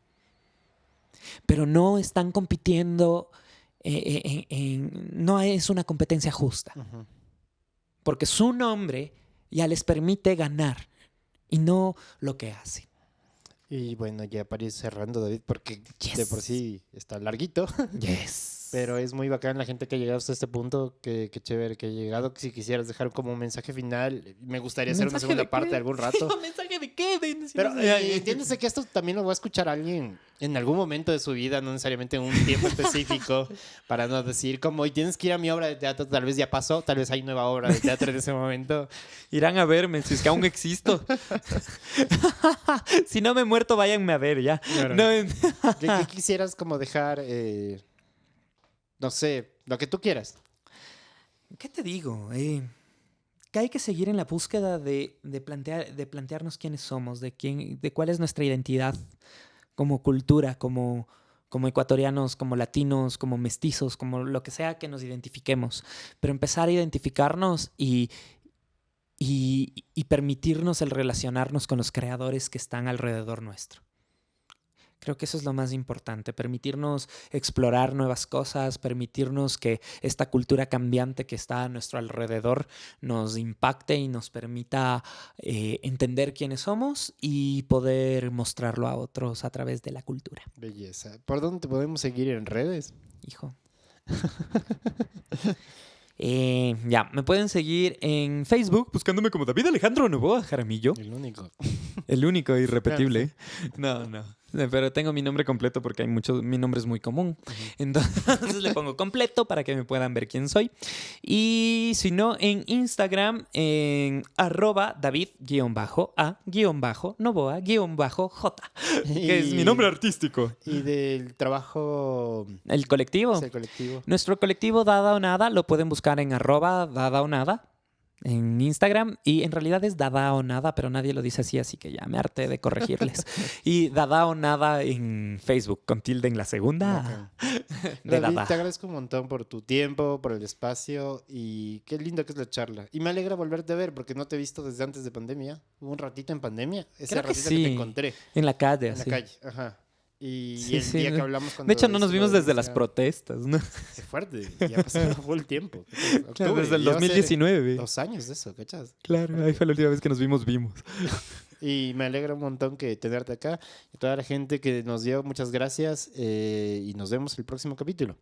Pero no están compitiendo, no es una competencia justa. Ujú. Porque su nombre ya les permite ganar y no lo que hacen. Y bueno, ya para ir cerrando, David, porque Yes. de por sí está larguito, Yes. pero es muy bacán la gente que ha llegado hasta este punto, que chévere que ha llegado. Si quisieras dejar como un mensaje final, me gustaría hacer una ¿Mensaje segunda de parte qué? algún rato. ¿Mensaje de qué? Pero entiéndese que esto también lo va a escuchar alguien en algún momento de su vida, no necesariamente en un tiempo específico, para no decir como, y tienes que ir a mi obra de teatro, tal vez ya pasó, tal vez hay nueva obra de teatro en ese momento. Irán a verme, si es que aún existo. Si no me he muerto, váyanme a ver ya. Claro. No, ¿Qué quisieras como dejar, no sé, lo que tú quieras? ¿qué te digo? Que hay que seguir en la búsqueda de plantearnos quiénes somos, de cuál es nuestra identidad como cultura, como ecuatorianos, como latinos, como mestizos, como lo que sea que nos identifiquemos. Pero empezar a identificarnos y permitirnos el relacionarnos con los creadores que están alrededor nuestro. Creo que eso es lo más importante, permitirnos explorar nuevas cosas, permitirnos que esta cultura cambiante que está a nuestro alrededor nos impacte y nos permita entender quiénes somos y poder mostrarlo a otros a través de la cultura. Belleza. ¿Por dónde te podemos seguir en redes? Hijo. Ya, me pueden seguir en Facebook buscándome como David Alejandro Novoa Jaramillo. El único. El único e irrepetible. No. Pero tengo mi nombre completo porque hay muchos. Mi nombre es muy común. Entonces le pongo completo para que me puedan ver quién soy. Y si no, en Instagram, en @David_A_Novoa_J, que es mi nombre artístico. Y del trabajo, El colectivo. es el colectivo. Nuestro colectivo Dada o Nada lo pueden buscar en @Dada o Nada en Instagram, y en realidad es Dada o Nada, pero nadie lo dice así que ya me harté de corregirles. Y Dada o Nada en Facebook, con tilde en la segunda de David, Dada. te agradezco un montón por tu tiempo, por el espacio y qué lindo que es la charla. Y me alegra volverte a ver porque no te he visto desde antes de pandemia. Hubo un ratito en pandemia, ese Creo que ratito que te sí. encontré En la calle, en la así. calle. Ajá. Y Sí, el sí. día que hablamos cuando De hecho, no nos hice vimos lo de desde las Instagram, protestas, ¿no? Qué fuerte, ya pasó full tiempo. Octubre, Desde el ya va a ser 2019. 2 años de eso, ¿cachas? Claro, ahí fue la última vez que nos vimos. Y me alegra un montón que tenerte acá. Y toda la gente que nos dio, muchas gracias. Y nos vemos el próximo capítulo.